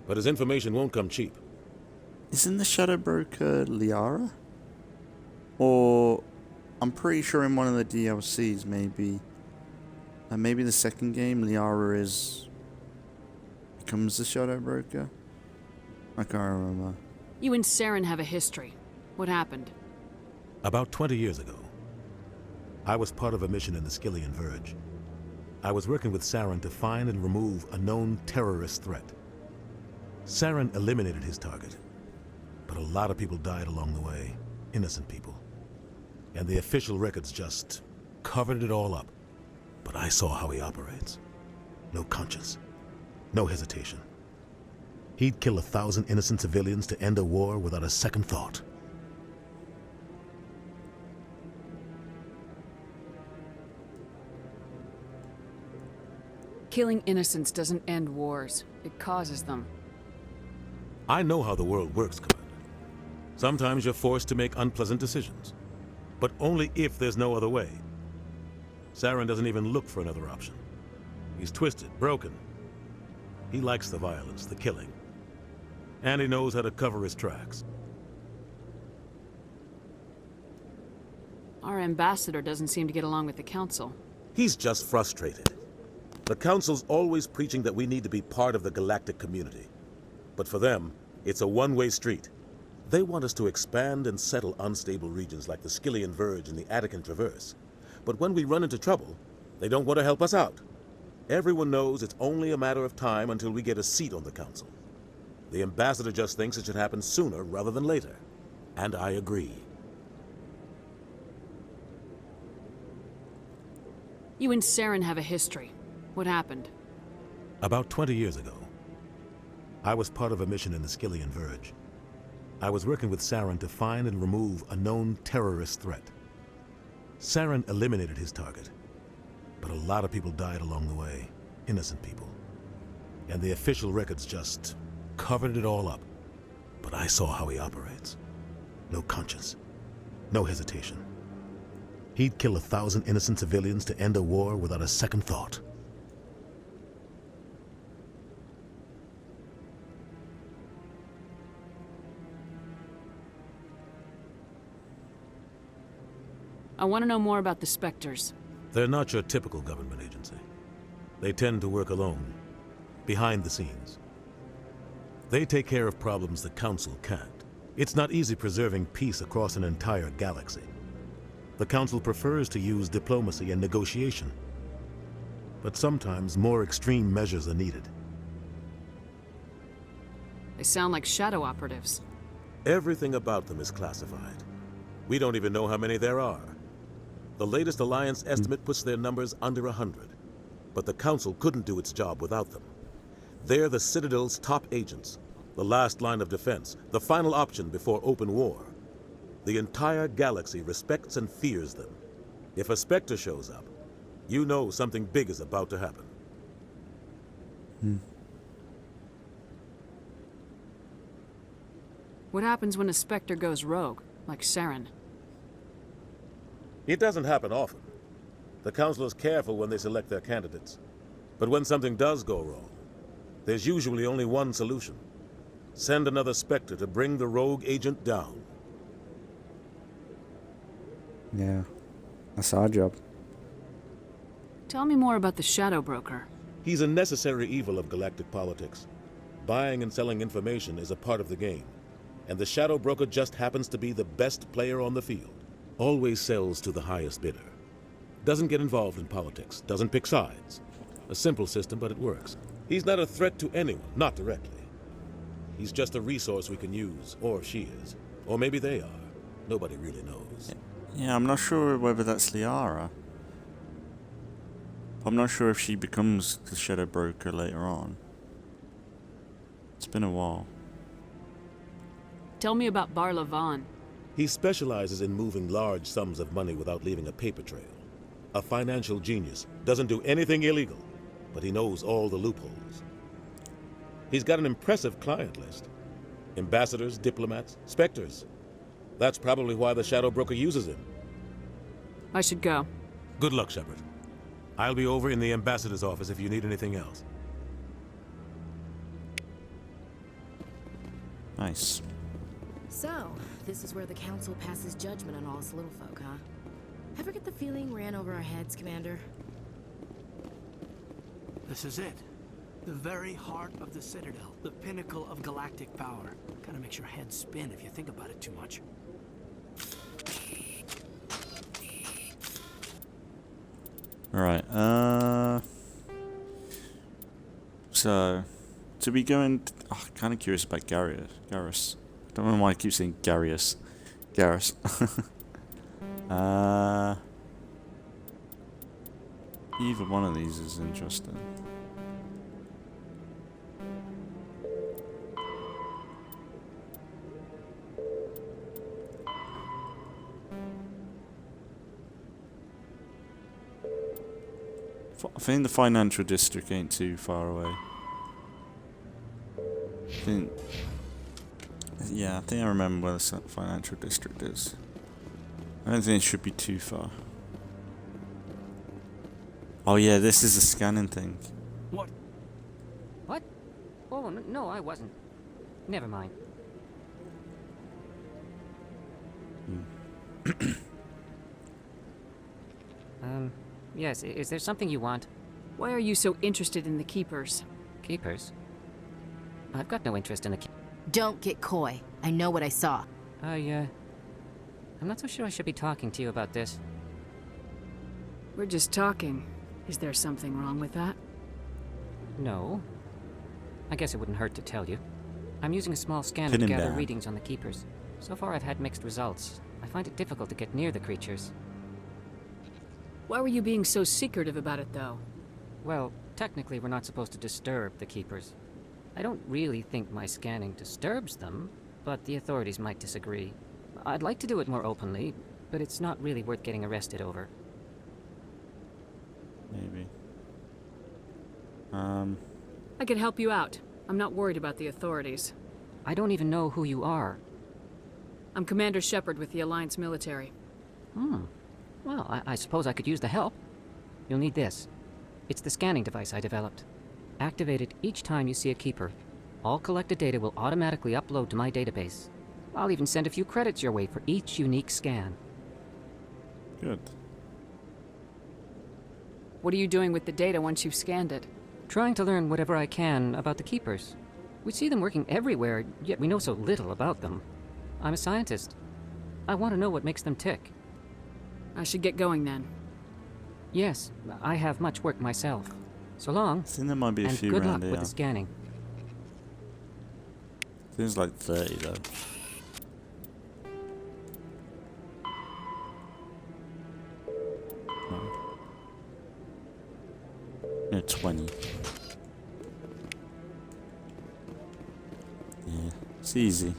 [SPEAKER 6] but his information won't come cheap.
[SPEAKER 1] Isn't the Shadow Broker Liara? Or I'm pretty sure in one of the DLCs, maybe the second game, Liara becomes the Shadow Broker. I can't remember.
[SPEAKER 3] You and Saren have a history. What happened?
[SPEAKER 6] About 20 years ago, I was part of a mission in the Skillian Verge. I was working with Saren to find and remove a known terrorist threat. Saren eliminated his target, but a lot of people died along the way, innocent people. And the official records just covered it all up. But I saw how he operates. No conscience, no hesitation. He'd kill 1,000 innocent civilians to end a war without a second thought.
[SPEAKER 3] Killing innocents doesn't end wars. It causes them.
[SPEAKER 6] I know how the world works, Commander. Sometimes you're forced to make unpleasant decisions, but only if there's no other way. Saren doesn't even look for another option. He's twisted, broken. He likes the violence, the killing. And he knows how to cover his tracks.
[SPEAKER 3] Our ambassador doesn't seem to get along with the Council.
[SPEAKER 6] He's just frustrated. The Council's always preaching that we need to be part of the galactic community. But for them, it's a one-way street. They want us to expand and settle unstable regions like the Skillian Verge and the Attican Traverse. But when we run into trouble, they don't want to help us out. Everyone knows it's only a matter of time until we get a seat on the Council. The ambassador just thinks it should happen sooner rather than later. And I agree.
[SPEAKER 3] You and Saren have a history. What happened?
[SPEAKER 6] About 20 years ago, I was part of a mission in the Skillian Verge. I was working with Saren to find and remove a known terrorist threat. Saren eliminated his target, but a lot of people died along the way, innocent people. And the official records just covered it all up. But I saw how he operates. No conscience, no hesitation. He'd kill 1,000 innocent civilians to end a war without a second thought.
[SPEAKER 3] I want to know more about the Spectres.
[SPEAKER 6] They're not your typical government agency. They tend to work alone, behind the scenes. They take care of problems the Council can't. It's not easy preserving peace across an entire galaxy. The Council prefers to use diplomacy and negotiation. But sometimes more extreme measures are needed.
[SPEAKER 3] They sound like shadow operatives.
[SPEAKER 6] Everything about them is classified. We don't even know how many there are. The latest Alliance estimate puts their numbers under 100. But the Council couldn't do its job without them. They're the Citadel's top agents, the last line of defense, the final option before open war. The entire galaxy respects and fears them. If a Spectre shows up, you know something big is about to happen.
[SPEAKER 3] What happens when a Spectre goes rogue, like Saren?
[SPEAKER 6] It doesn't happen often. The Council is careful when they select their candidates. But when something does go wrong, there's usually only one solution. Send another Spectre to bring the rogue agent down.
[SPEAKER 1] Yeah, that's our job.
[SPEAKER 3] Tell me more about the Shadow Broker.
[SPEAKER 6] He's a necessary evil of galactic politics. Buying and selling information is a part of the game. And the Shadow Broker just happens to be the best player on the field. Always sells to the highest bidder. Doesn't get involved in politics, doesn't pick sides. A simple system, but it works. He's not a threat to anyone, not directly. He's just a resource we can use, or she is. Or maybe they are. Nobody really knows.
[SPEAKER 1] Yeah, I'm not sure whether that's Liara. I'm not sure if she becomes the Shadow Broker later on. It's been a while.
[SPEAKER 3] Tell me about Barla Vaughn.
[SPEAKER 6] He specializes in moving large sums of money without leaving a paper trail. A financial genius. Doesn't do anything illegal, but he knows all the loopholes. He's got an impressive client list. Ambassadors, diplomats, Spectres. That's probably why the Shadow Broker uses him.
[SPEAKER 3] I should go.
[SPEAKER 6] Good luck, Shepard. I'll be over in the ambassador's office if you need anything else.
[SPEAKER 1] Nice.
[SPEAKER 5] So, this is where the Council passes judgment on all us little folk, huh? Ever get the feeling ran over our heads, Commander?
[SPEAKER 2] This is it. The very heart of the Citadel. The pinnacle of galactic power. Kinda makes your head spin if you think about it too much.
[SPEAKER 1] Right, so, to be going... Oh, kind of curious about Garrus. I don't know why I keep saying Garrus. Either one of these is interesting. I think the financial district ain't too far away. I think I remember where the financial district is. I don't think it should be too far. Oh yeah, this is a scanning thing.
[SPEAKER 20] What? What? Oh, no, I wasn't. Never mind. Yes, is there something you want?
[SPEAKER 3] Why are you so interested in the Keepers?
[SPEAKER 20] Keepers? I've got no interest in the
[SPEAKER 5] Don't get coy. I know what I saw.
[SPEAKER 20] I'm not so sure I should be talking to you about this.
[SPEAKER 3] We're just talking. Is there something wrong with that?
[SPEAKER 20] No. I guess it wouldn't hurt to tell you. I'm using a small scanner to gather readings on the Keepers. So far I've had mixed results. I find it difficult to get near the creatures.
[SPEAKER 3] Why were you being so secretive about it, though?
[SPEAKER 20] Well, technically we're not supposed to disturb the Keepers. I don't really think my scanning disturbs them, but the authorities might disagree. I'd like to do it more openly, but it's not really worth getting arrested over.
[SPEAKER 1] Maybe.
[SPEAKER 3] I could help you out. I'm not worried about the authorities.
[SPEAKER 20] I don't even know who you are.
[SPEAKER 3] I'm Commander Shepard with the Alliance military.
[SPEAKER 20] Well, I suppose I could use the help. You'll need this. It's the scanning device I developed. Activate it each time you see a Keeper. All collected data will automatically upload to my database. I'll even send a few credits your way for each unique scan.
[SPEAKER 1] Good.
[SPEAKER 3] What are you doing with the data once you've scanned it?
[SPEAKER 20] Trying to learn whatever I can about the Keepers. We see them working everywhere, yet we know so little about them. I'm a scientist. I want to know what makes them tick.
[SPEAKER 3] I should get going then.
[SPEAKER 20] Yes, I have much work myself. So long.
[SPEAKER 1] I think there might be a few
[SPEAKER 20] good
[SPEAKER 1] around
[SPEAKER 20] luck
[SPEAKER 1] here.
[SPEAKER 20] with the scanning.
[SPEAKER 1] Seems like 30 though. No, 20. Yeah, it's easy.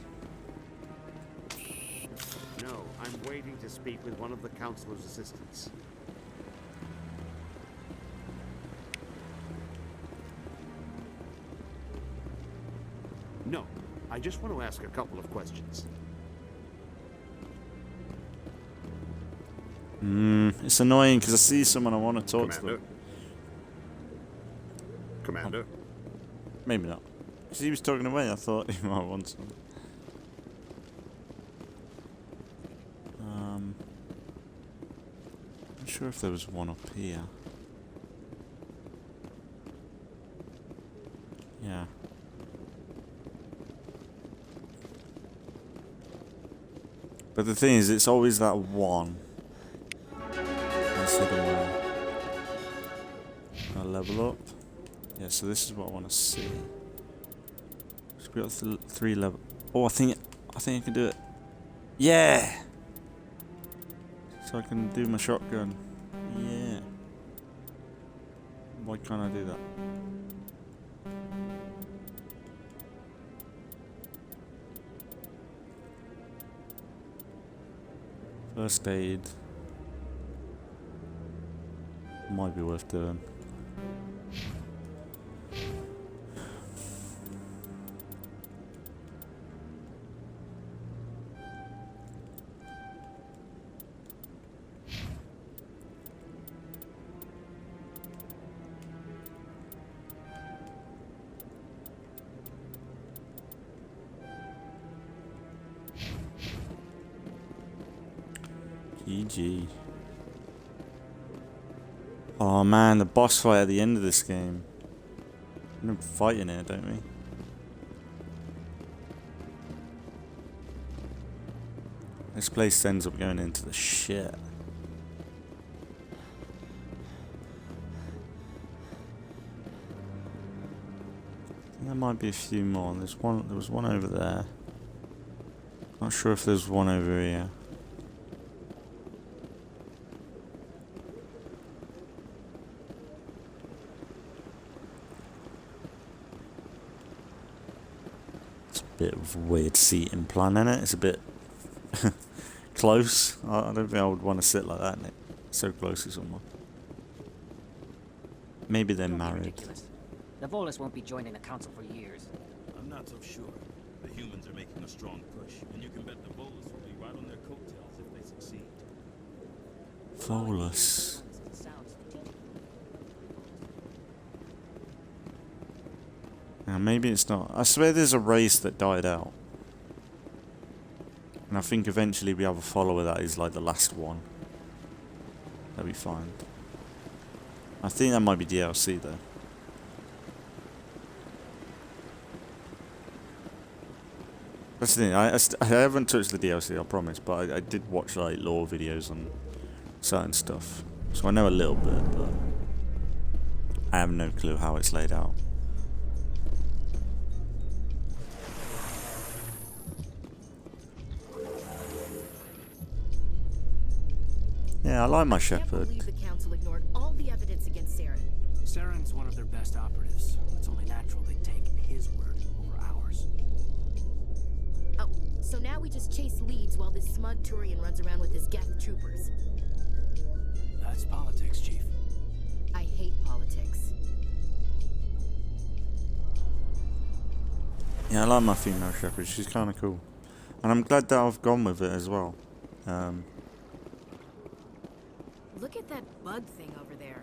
[SPEAKER 21] No, I'm waiting to speak with one of the Councilor's assistants. No, I just want to ask a couple of questions.
[SPEAKER 1] It's annoying because I see someone I want to talk to them.
[SPEAKER 21] Commander?
[SPEAKER 1] Maybe not. Because he was talking away, I thought he might want some. Not sure if there was one up here. Yeah. But the thing is, it's always that one. Instead of I'll level up. Yeah, so this is what I want to see. So we got 3 level. Oh, I think I can do it. Yeah. So I can do my shotgun. Yeah. Why can't I do that? First aid. Might be worth doing. GG. Oh man, the boss fight at the end of this game. We're fighting it, don't we? This place ends up going into the shit. There might be a few more. There was one over there. Not sure if there's one over here. Bit of weird seating plan in it. It's a bit close. I don't think I would want to sit like that in it. So close to someone. Maybe they're married.
[SPEAKER 20] Ridiculous. The Volus won't be joining the council for years.
[SPEAKER 8] I'm not so sure. The humans are making a strong push, and you can bet the Volus will be right on their coattails if they succeed.
[SPEAKER 1] Volus. Now maybe it's not. I swear there's a race that died out. And I think eventually we have a follower that is like the last one that we find. I think that might be DLC though. That's the thing, I haven't touched the DLC, I promise, but I did watch like lore videos on certain stuff. So I know a little bit, but I have no clue how it's laid out. Yeah, I like my Shepard.
[SPEAKER 5] I can't believe the council ignored all the evidence against Saren.
[SPEAKER 2] Saren's one of their best operatives. It's only natural they take his word over ours.
[SPEAKER 5] Oh, so now we just chase leads while this smug Turian runs around with his Geth troopers.
[SPEAKER 2] That's politics, Chief.
[SPEAKER 5] I hate politics.
[SPEAKER 1] Yeah, I like my female Shepard. She's kind of cool. And I'm glad that I've gone with it as well.
[SPEAKER 5] Look at that bug thing over there.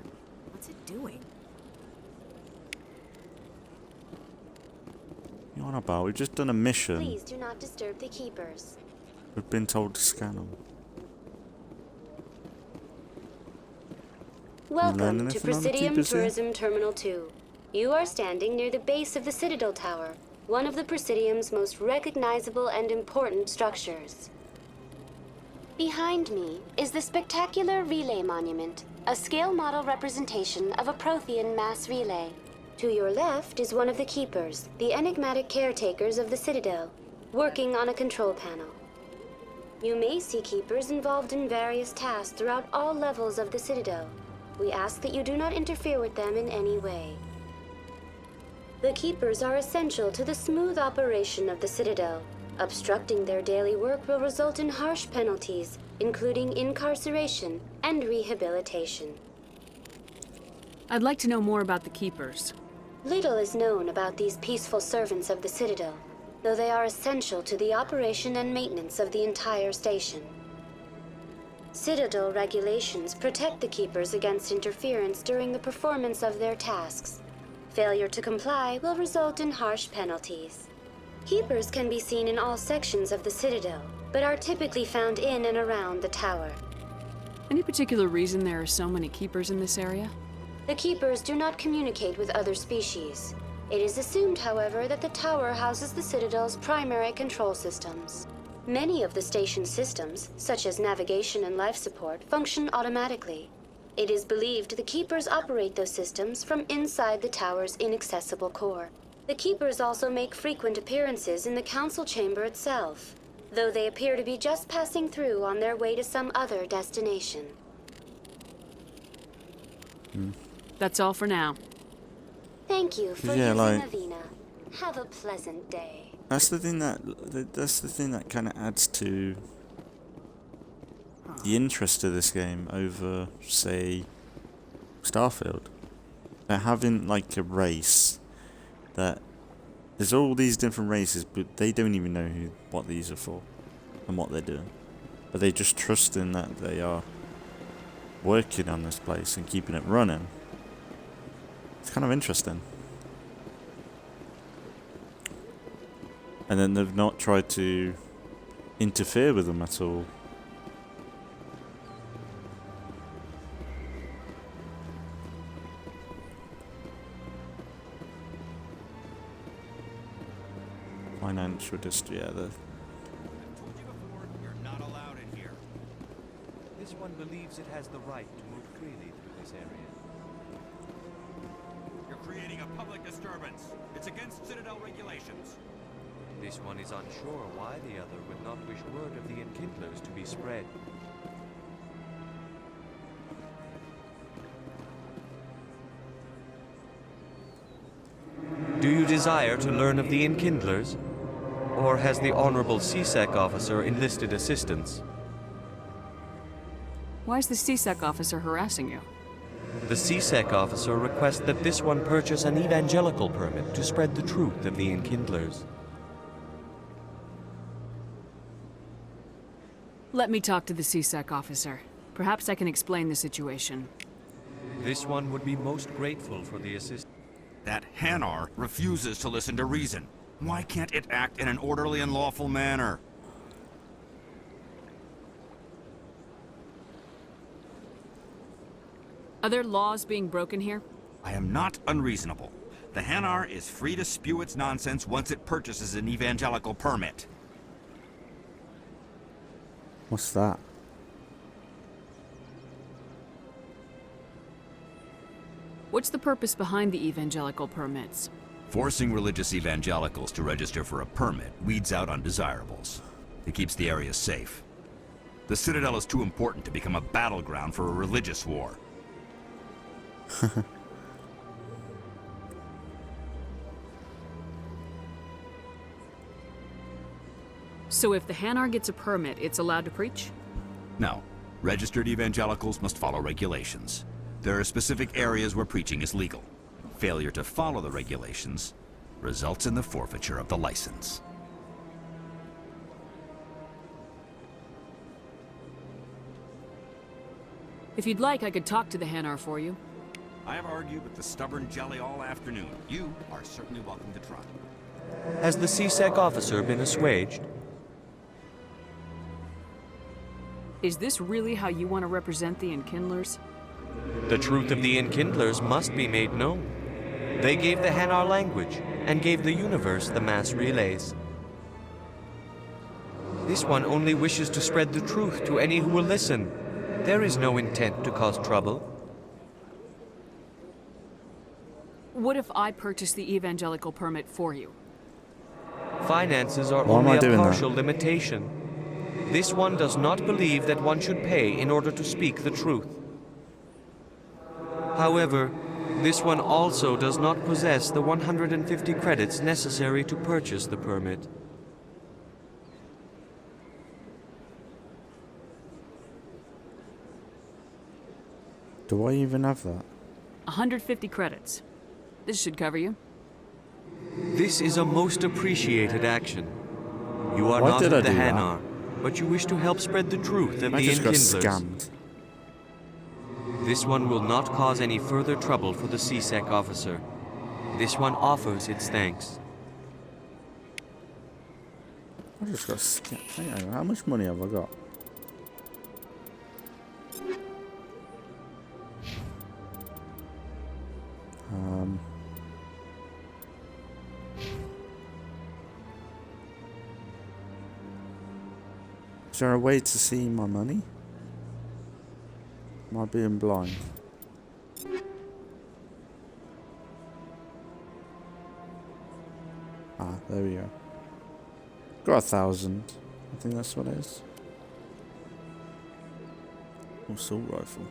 [SPEAKER 5] What's it doing?
[SPEAKER 1] You on about? We've just done a mission.
[SPEAKER 16] Please do not disturb the keepers.
[SPEAKER 1] We've been told to scan them.
[SPEAKER 16] Welcome to Presidium Tourism Terminal 2. You are standing near the base of the Citadel Tower, one of the Presidium's most recognizable and important structures. Behind me is the spectacular relay monument, a scale model representation of a Prothean mass relay. To your left is one of the keepers, the enigmatic caretakers of the Citadel, working on a control panel. You may see keepers involved in various tasks throughout all levels of the Citadel. We ask that you do not interfere with them in any way. The keepers are essential to the smooth operation of the Citadel. Obstructing their daily work will result in harsh penalties, including incarceration and rehabilitation.
[SPEAKER 3] I'd like to know more about the Keepers.
[SPEAKER 16] Little is known about these peaceful servants of the Citadel, though they are essential to the operation and maintenance of the entire station. Citadel regulations protect the Keepers against interference during the performance of their tasks. Failure to comply will result in harsh penalties. Keepers can be seen in all sections of the Citadel, but are typically found in and around the tower.
[SPEAKER 3] Any particular reason there are so many Keepers in this area?
[SPEAKER 16] The Keepers do not communicate with other species. It is assumed, however, that the tower houses the Citadel's primary control systems. Many of the station's systems, such as navigation and life support, function automatically. It is believed the Keepers operate those systems from inside the tower's inaccessible core. The Keepers also make frequent appearances in the Council chamber itself, though they appear to be just passing through on their way to some other destination.
[SPEAKER 3] That's all for now.
[SPEAKER 16] Thank you for using Avina. Have a pleasant day.
[SPEAKER 1] That's the thing that kind of adds to the interest of this game over, say, Starfield. They're having like a race that there's all these different races, but they don't even know what these are for and what they're doing. But they just trust in that they are working on this place and keeping it running. It's kind of interesting. And then they've not tried to interfere with them at all. Financial district, yeah.
[SPEAKER 4] You're not allowed in here. This one believes it has the right to move freely through this area.
[SPEAKER 9] You're creating a public disturbance. It's against Citadel regulations.
[SPEAKER 4] This one is unsure why the other would not wish word of the Enkindlers to be spread. Do you desire to learn of the Enkindlers? Or has the Honorable CSEC officer enlisted assistance?
[SPEAKER 3] Why is the CSEC officer harassing you?
[SPEAKER 4] The CSEC officer requests that this one purchase an evangelical permit to spread the truth of the Enkindlers.
[SPEAKER 3] Let me talk to the CSEC officer. Perhaps I can explain the situation.
[SPEAKER 4] This one would be most grateful for the assistance.
[SPEAKER 9] That Hanar refuses to listen to reason. Why can't it act in an orderly and lawful manner?
[SPEAKER 3] Are there laws being broken here?
[SPEAKER 9] I am not unreasonable. The Hanar is free to spew its nonsense once it purchases an evangelical permit.
[SPEAKER 1] What's that?
[SPEAKER 3] What's the purpose behind the evangelical permits?
[SPEAKER 9] Forcing religious evangelicals to register for a permit weeds out undesirables. It keeps the area safe. The Citadel is too important to become a battleground for a religious war.
[SPEAKER 3] So if the Hanar gets a permit, it's allowed to preach?
[SPEAKER 9] No. Registered evangelicals must follow regulations. There are specific areas where preaching is legal. Failure to follow the regulations results in the forfeiture of the license.
[SPEAKER 3] If you'd like, I could talk to the Hanar for you.
[SPEAKER 9] I have argued with the stubborn jelly all afternoon. You are certainly welcome to try.
[SPEAKER 4] Has the CSEC officer been assuaged?
[SPEAKER 3] Is this really how you want to represent the Enkindlers?
[SPEAKER 4] The truth of the Enkindlers must be made known. They gave the Hanar language, and gave the universe the mass relays. This one only wishes to spread the truth to any who will listen. There is no intent to cause trouble.
[SPEAKER 3] What if I purchase the evangelical permit for you?
[SPEAKER 4] Finances are only a partial limitation. This one does not believe that one should pay in order to speak the truth. However, this one also does not possess the 150 credits necessary to purchase the permit.
[SPEAKER 1] Do I even have that?
[SPEAKER 3] 150 credits. This should cover you.
[SPEAKER 4] This is a most appreciated action. You are
[SPEAKER 1] Why
[SPEAKER 4] not
[SPEAKER 1] did I
[SPEAKER 4] of the
[SPEAKER 1] do that?
[SPEAKER 4] Hanar, but you wish to help spread the truth of
[SPEAKER 1] I
[SPEAKER 4] the
[SPEAKER 1] just got
[SPEAKER 4] Enkindlers.
[SPEAKER 1] scammed.
[SPEAKER 4] This one will not cause any further trouble for the CSEC officer. This one offers its thanks.
[SPEAKER 1] I just got scammed. Hang on, how much money have I got? Is there a way to see my money? Am I being blind? Ah, there we go. Got 1,000. I think that's what it is. Assault rifle.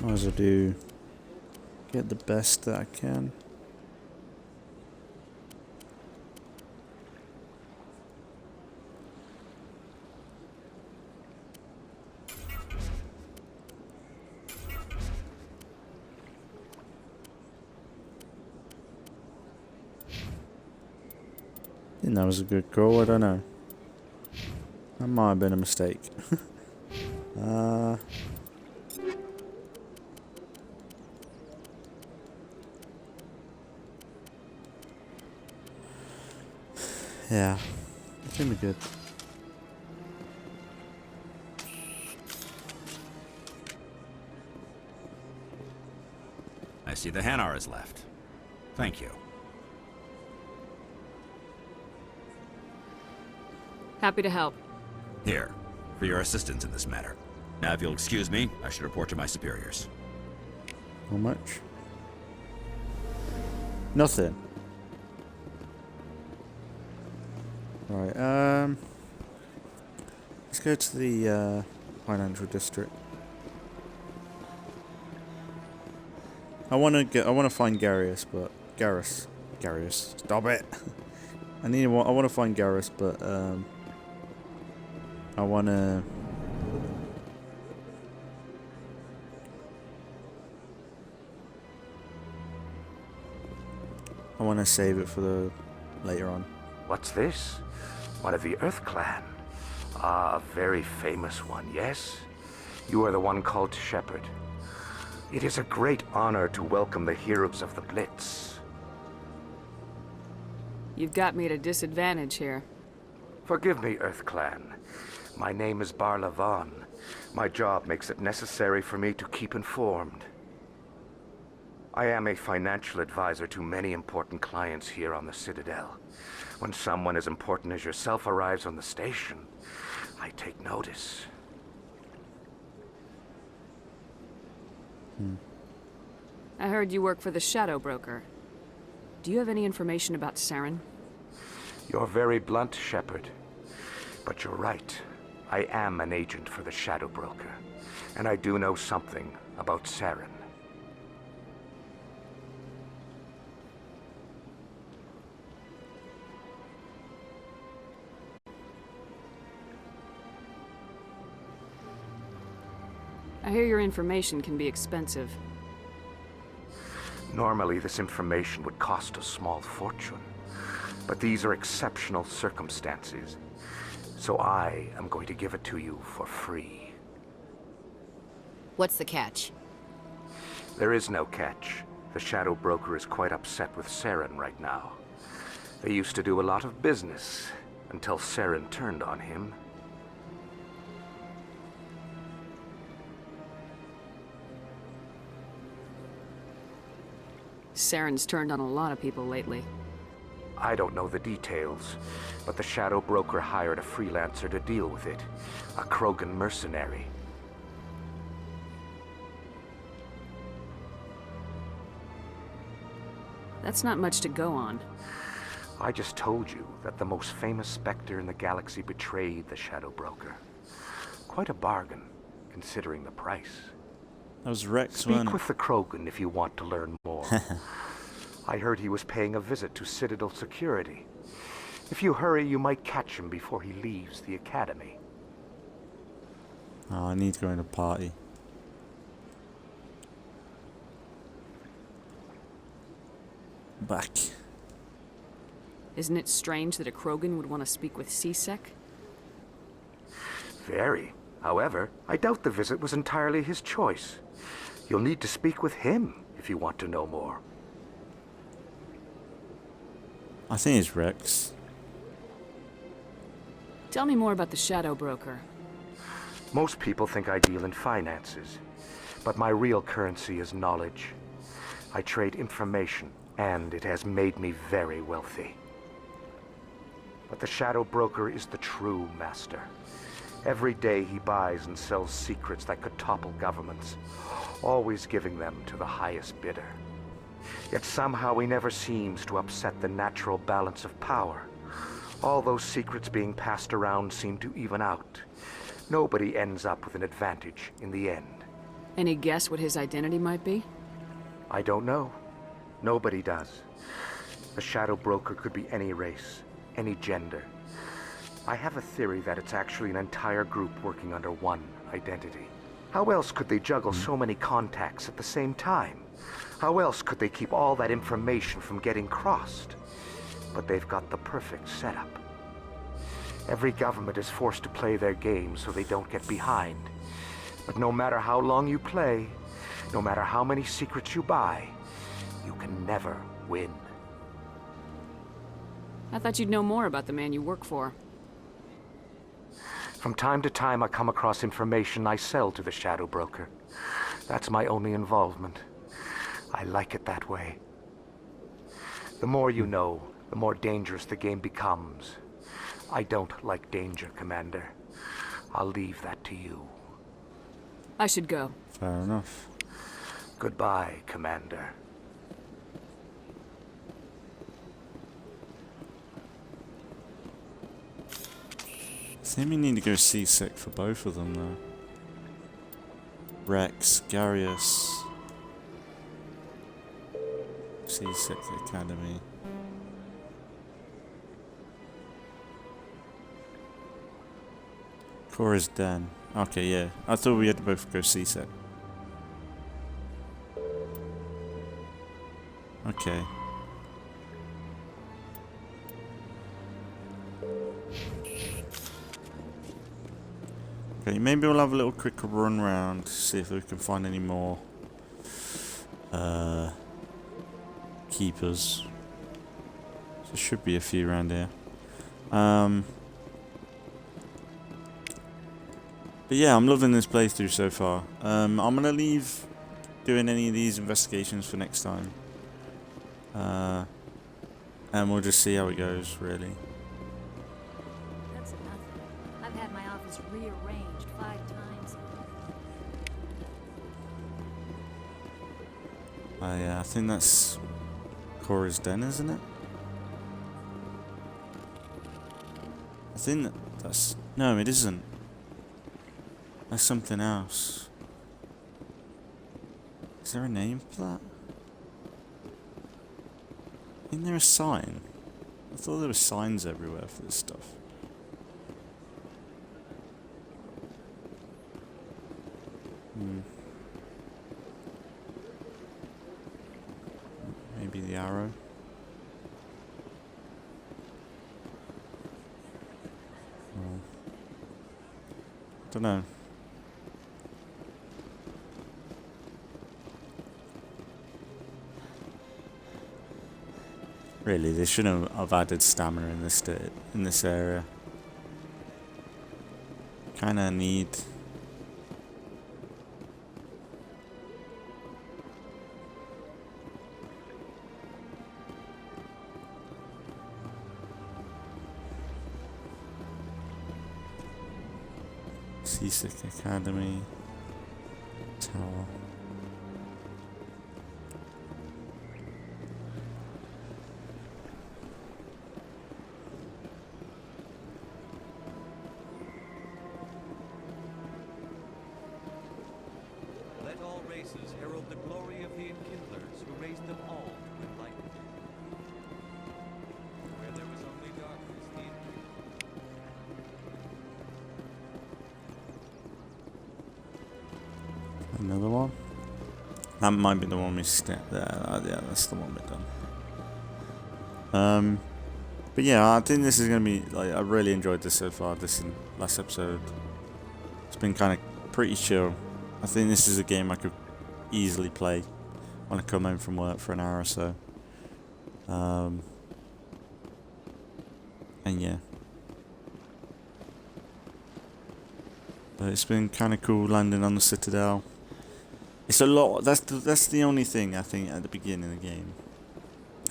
[SPEAKER 1] Might as well get the best that I can. I think that was a good call, I don't know. That might have been a mistake. Yeah, it's gonna be good.
[SPEAKER 9] I see the Hanar is left. Thank you.
[SPEAKER 3] Happy to help.
[SPEAKER 9] Here, for your assistance in this matter. Now, if you'll excuse me, I should report to my superiors.
[SPEAKER 1] How much? Nothing. Right, let's go to the financial district. I wanna find Garrus, but Garrus, stop it! I wanna find Garrus, but I wanna save it for the later on.
[SPEAKER 7] What's this? One of the Earth Clan. Ah, a very famous one, yes? You are the one called Shepard. It is a great honor to welcome the heroes of the Blitz.
[SPEAKER 3] You've got me at a disadvantage here.
[SPEAKER 7] Forgive me, Earth Clan. My name is Barla Vaughn. My job makes it necessary for me to keep informed. I am a financial advisor to many important clients here on the Citadel. When someone as important as yourself arrives on the station, I take notice.
[SPEAKER 3] I heard you work for the Shadow Broker. Do you have any information about Saren?
[SPEAKER 7] You're very blunt, Shepard. But you're right. I am an agent for the Shadow Broker, and I do know something about Saren.
[SPEAKER 3] I hear your information can be expensive.
[SPEAKER 7] Normally, this information would cost a small fortune. But these are exceptional circumstances, so I am going to give it to you for free.
[SPEAKER 5] What's the catch?
[SPEAKER 7] There is no catch. The Shadow Broker is quite upset with Saren right now. They used to do a lot of business, until Saren turned on him.
[SPEAKER 3] Saren's turned on a lot of people lately.
[SPEAKER 7] I don't know the details, but the Shadow Broker hired a freelancer to deal with it. A Krogan mercenary.
[SPEAKER 3] That's not much to go on.
[SPEAKER 7] I just told you that the most famous Spectre in the galaxy betrayed the Shadow Broker. Quite a bargain, considering the price.
[SPEAKER 1] That was Rex,
[SPEAKER 7] Speak
[SPEAKER 1] wasn't it?
[SPEAKER 7] with the Krogan if you want to learn more. I heard he was paying a visit to Citadel security. If you hurry, you might catch him before he leaves the Academy.
[SPEAKER 1] Oh, I need to go in a party. Back.
[SPEAKER 3] Isn't it strange that a Krogan would want to speak with CSEC?
[SPEAKER 7] Very. However, I doubt the visit was entirely his choice. You'll need to speak with him if you want to know more.
[SPEAKER 1] I think it's Rex.
[SPEAKER 3] Tell me more about the Shadow Broker.
[SPEAKER 7] Most people think I deal in finances, but my real currency is knowledge. I trade information, and it has made me very wealthy. But the Shadow Broker is the true master. Every day he buys and sells secrets that could topple governments, always giving them to the highest bidder. Yet somehow he never seems to upset the natural balance of power. All those secrets being passed around seem to even out. Nobody ends up with an advantage in the end.
[SPEAKER 3] Any guess what his identity might be?
[SPEAKER 7] I don't know. Nobody does. A Shadow Broker could be any race, any gender. I have a theory that it's actually an entire group working under one identity. How else could they juggle so many contacts at the same time? How else could they keep all that information from getting crossed? But they've got the perfect setup. Every government is forced to play their game so they don't get behind. But no matter how long you play, no matter how many secrets you buy, you can never win.
[SPEAKER 3] I thought you'd know more about the man you work for.
[SPEAKER 7] From time to time, I come across information I sell to the Shadow Broker. That's my only involvement. I like it that way. The more you know, the more dangerous the game becomes. I don't like danger, Commander. I'll leave that to you.
[SPEAKER 3] I should go.
[SPEAKER 1] Fair enough.
[SPEAKER 7] Goodbye, Commander.
[SPEAKER 1] I think we need to go CSEC for both of them though. Rex, Garius, CSEC Academy. Cora's Den. Okay, yeah. I thought we had to both go CSEC. Okay. Okay, maybe we'll have a little quick run round, see if we can find any more keepers. There should be a few around here. But yeah, I'm loving this playthrough so far. I'm gonna leave doing any of these investigations for next time. And we'll just see how it goes, really.
[SPEAKER 15] That's nothing. I've had my office rearranged 5 times.
[SPEAKER 1] Yeah, I think that's Cora's Den, isn't it? I think that's... No, it isn't. That's something else. Is there a name for that? Isn't there a sign? I thought there were signs everywhere for this stuff. Maybe the arrow? Oh. Don't know. Really, they shouldn't have added stamina in this area. Kinda need. CITADEL Academy Tower. That might be the one we stepped there. Yeah, that's the one we've done. But yeah, I think this is going to be, like, I really enjoyed this so far, this last episode. It's been kind of pretty chill. I think this is a game I could easily play when I come home from work for an hour or so. And yeah. But it's been kind of cool landing on the Citadel. It's a lot. That's the only thing I think at the beginning of the game.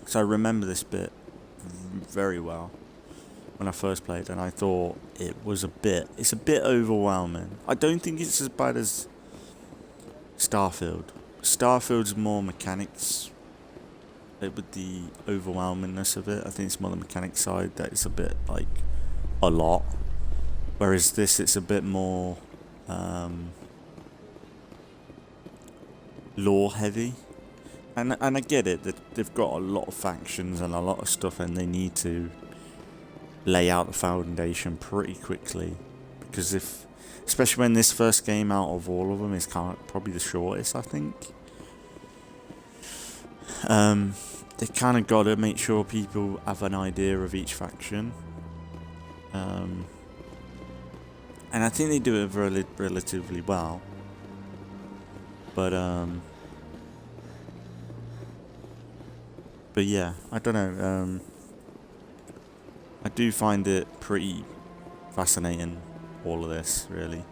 [SPEAKER 1] So I remember this bit very well when I first played, and I thought it's a bit overwhelming. I don't think it's as bad as Starfield. Starfield's more mechanics with the overwhelmingness of it. I think it's more the mechanic side that it's a bit like a lot. Whereas this, it's a bit more lore heavy. And I get it that they've got a lot of factions and a lot of stuff, and they need to lay out the foundation pretty quickly, because especially when this first game out of all of them is probably the shortest, I think. They kind of got to make sure people have an idea of each faction, and I think they do it relatively well. But yeah, I don't know. I do find it pretty fascinating, all of this, really.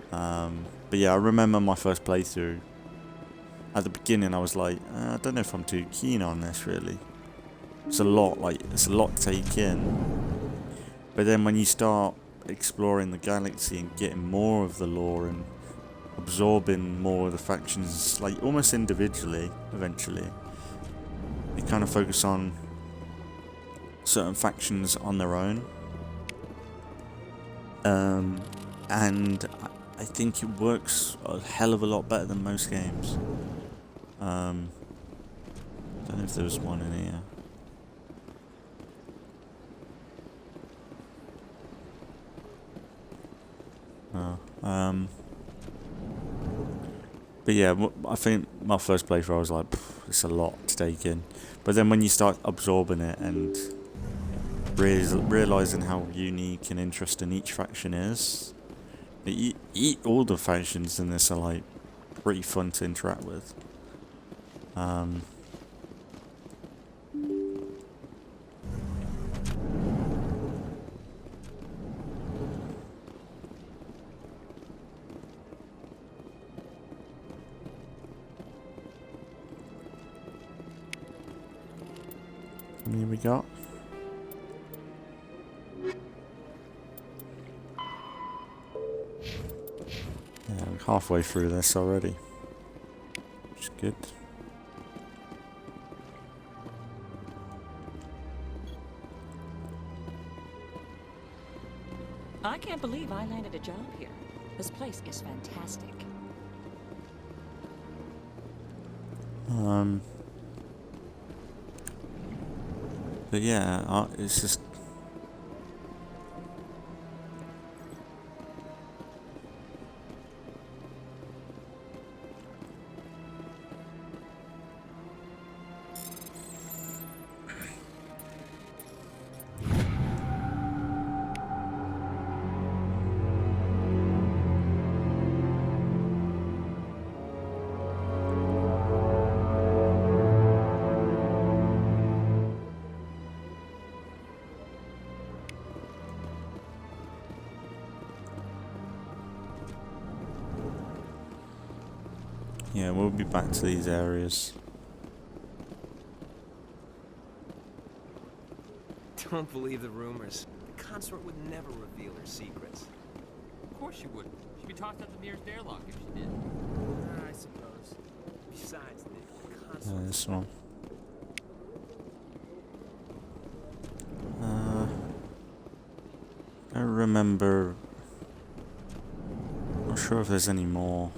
[SPEAKER 1] But yeah, I remember my first playthrough. At the beginning, I was like, I don't know if I'm too keen on this, really. It's a lot to take in. But then when you start exploring the galaxy and getting more of the lore and absorbing more of the factions, like almost individually, eventually, you kind of focus on certain factions on their own. And I think it works a hell of a lot better than most games. Don't know if there was one in here. But yeah, I think my first playthrough I was like, it's a lot to take in. But then when you start absorbing it and realizing how unique and interesting each faction is, all the factions in this are like pretty fun to interact with. Here we go. Yeah, we're halfway through this already, which is good.
[SPEAKER 14] I can't believe I landed a job here. This place is fantastic.
[SPEAKER 1] But yeah, it's just yeah, we'll be back to these areas.
[SPEAKER 22] Don't believe the rumors. The consort would never reveal her secrets.
[SPEAKER 23] Of course she wouldn't. She'd be tossed out the nearest airlock if she did.
[SPEAKER 22] I suppose. Besides, the consort...
[SPEAKER 1] This one. I remember... Not sure if there's any more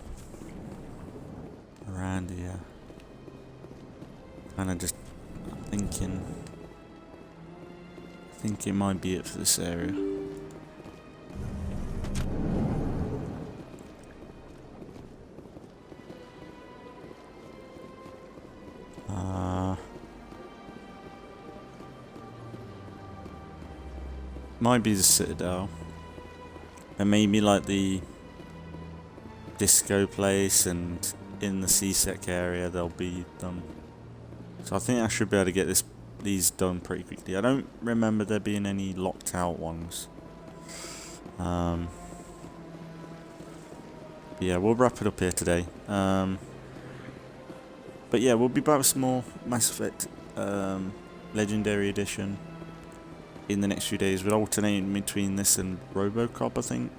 [SPEAKER 1] around here. Kinda just thinking... I think it might be it for this area. Might be the Citadel. And maybe like the disco place, and in the CSEC area they'll be done. So I think I should be able to get these done pretty quickly. I don't remember there being any locked out ones. Yeah, we'll wrap it up here today. But yeah, we'll be back with some more Mass Effect Legendary Edition in the next few days. We're alternating between this and RoboCop, I think.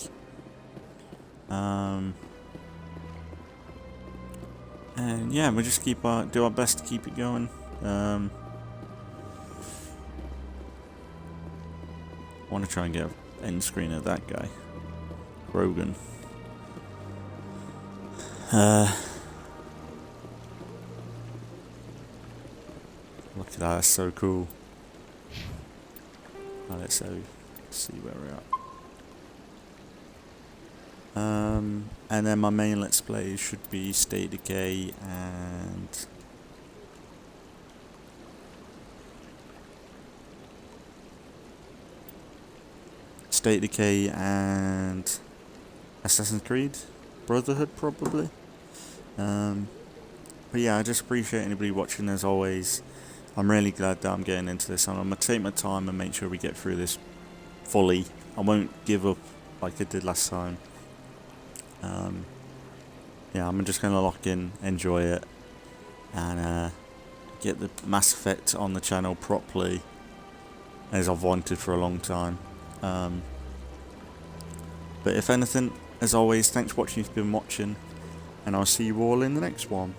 [SPEAKER 1] And yeah, we'll just do our best to keep it going. I want to try and get an end screen of that guy, Rogan. Look at that, that's so cool. Let's see where we're at. And then my main Let's Play should be State of Decay and Assassin's Creed Brotherhood, probably. But yeah, I just appreciate anybody watching as always. I'm really glad that I'm getting into this, and I'm going to take my time and make sure we get through this fully. I won't give up like I did last time. Yeah, I'm just going to lock in, enjoy it, and get the Mass Effect on the channel properly, as I've wanted for a long time. But if anything, as always, thanks for watching if you've been watching, and I'll see you all in the next one.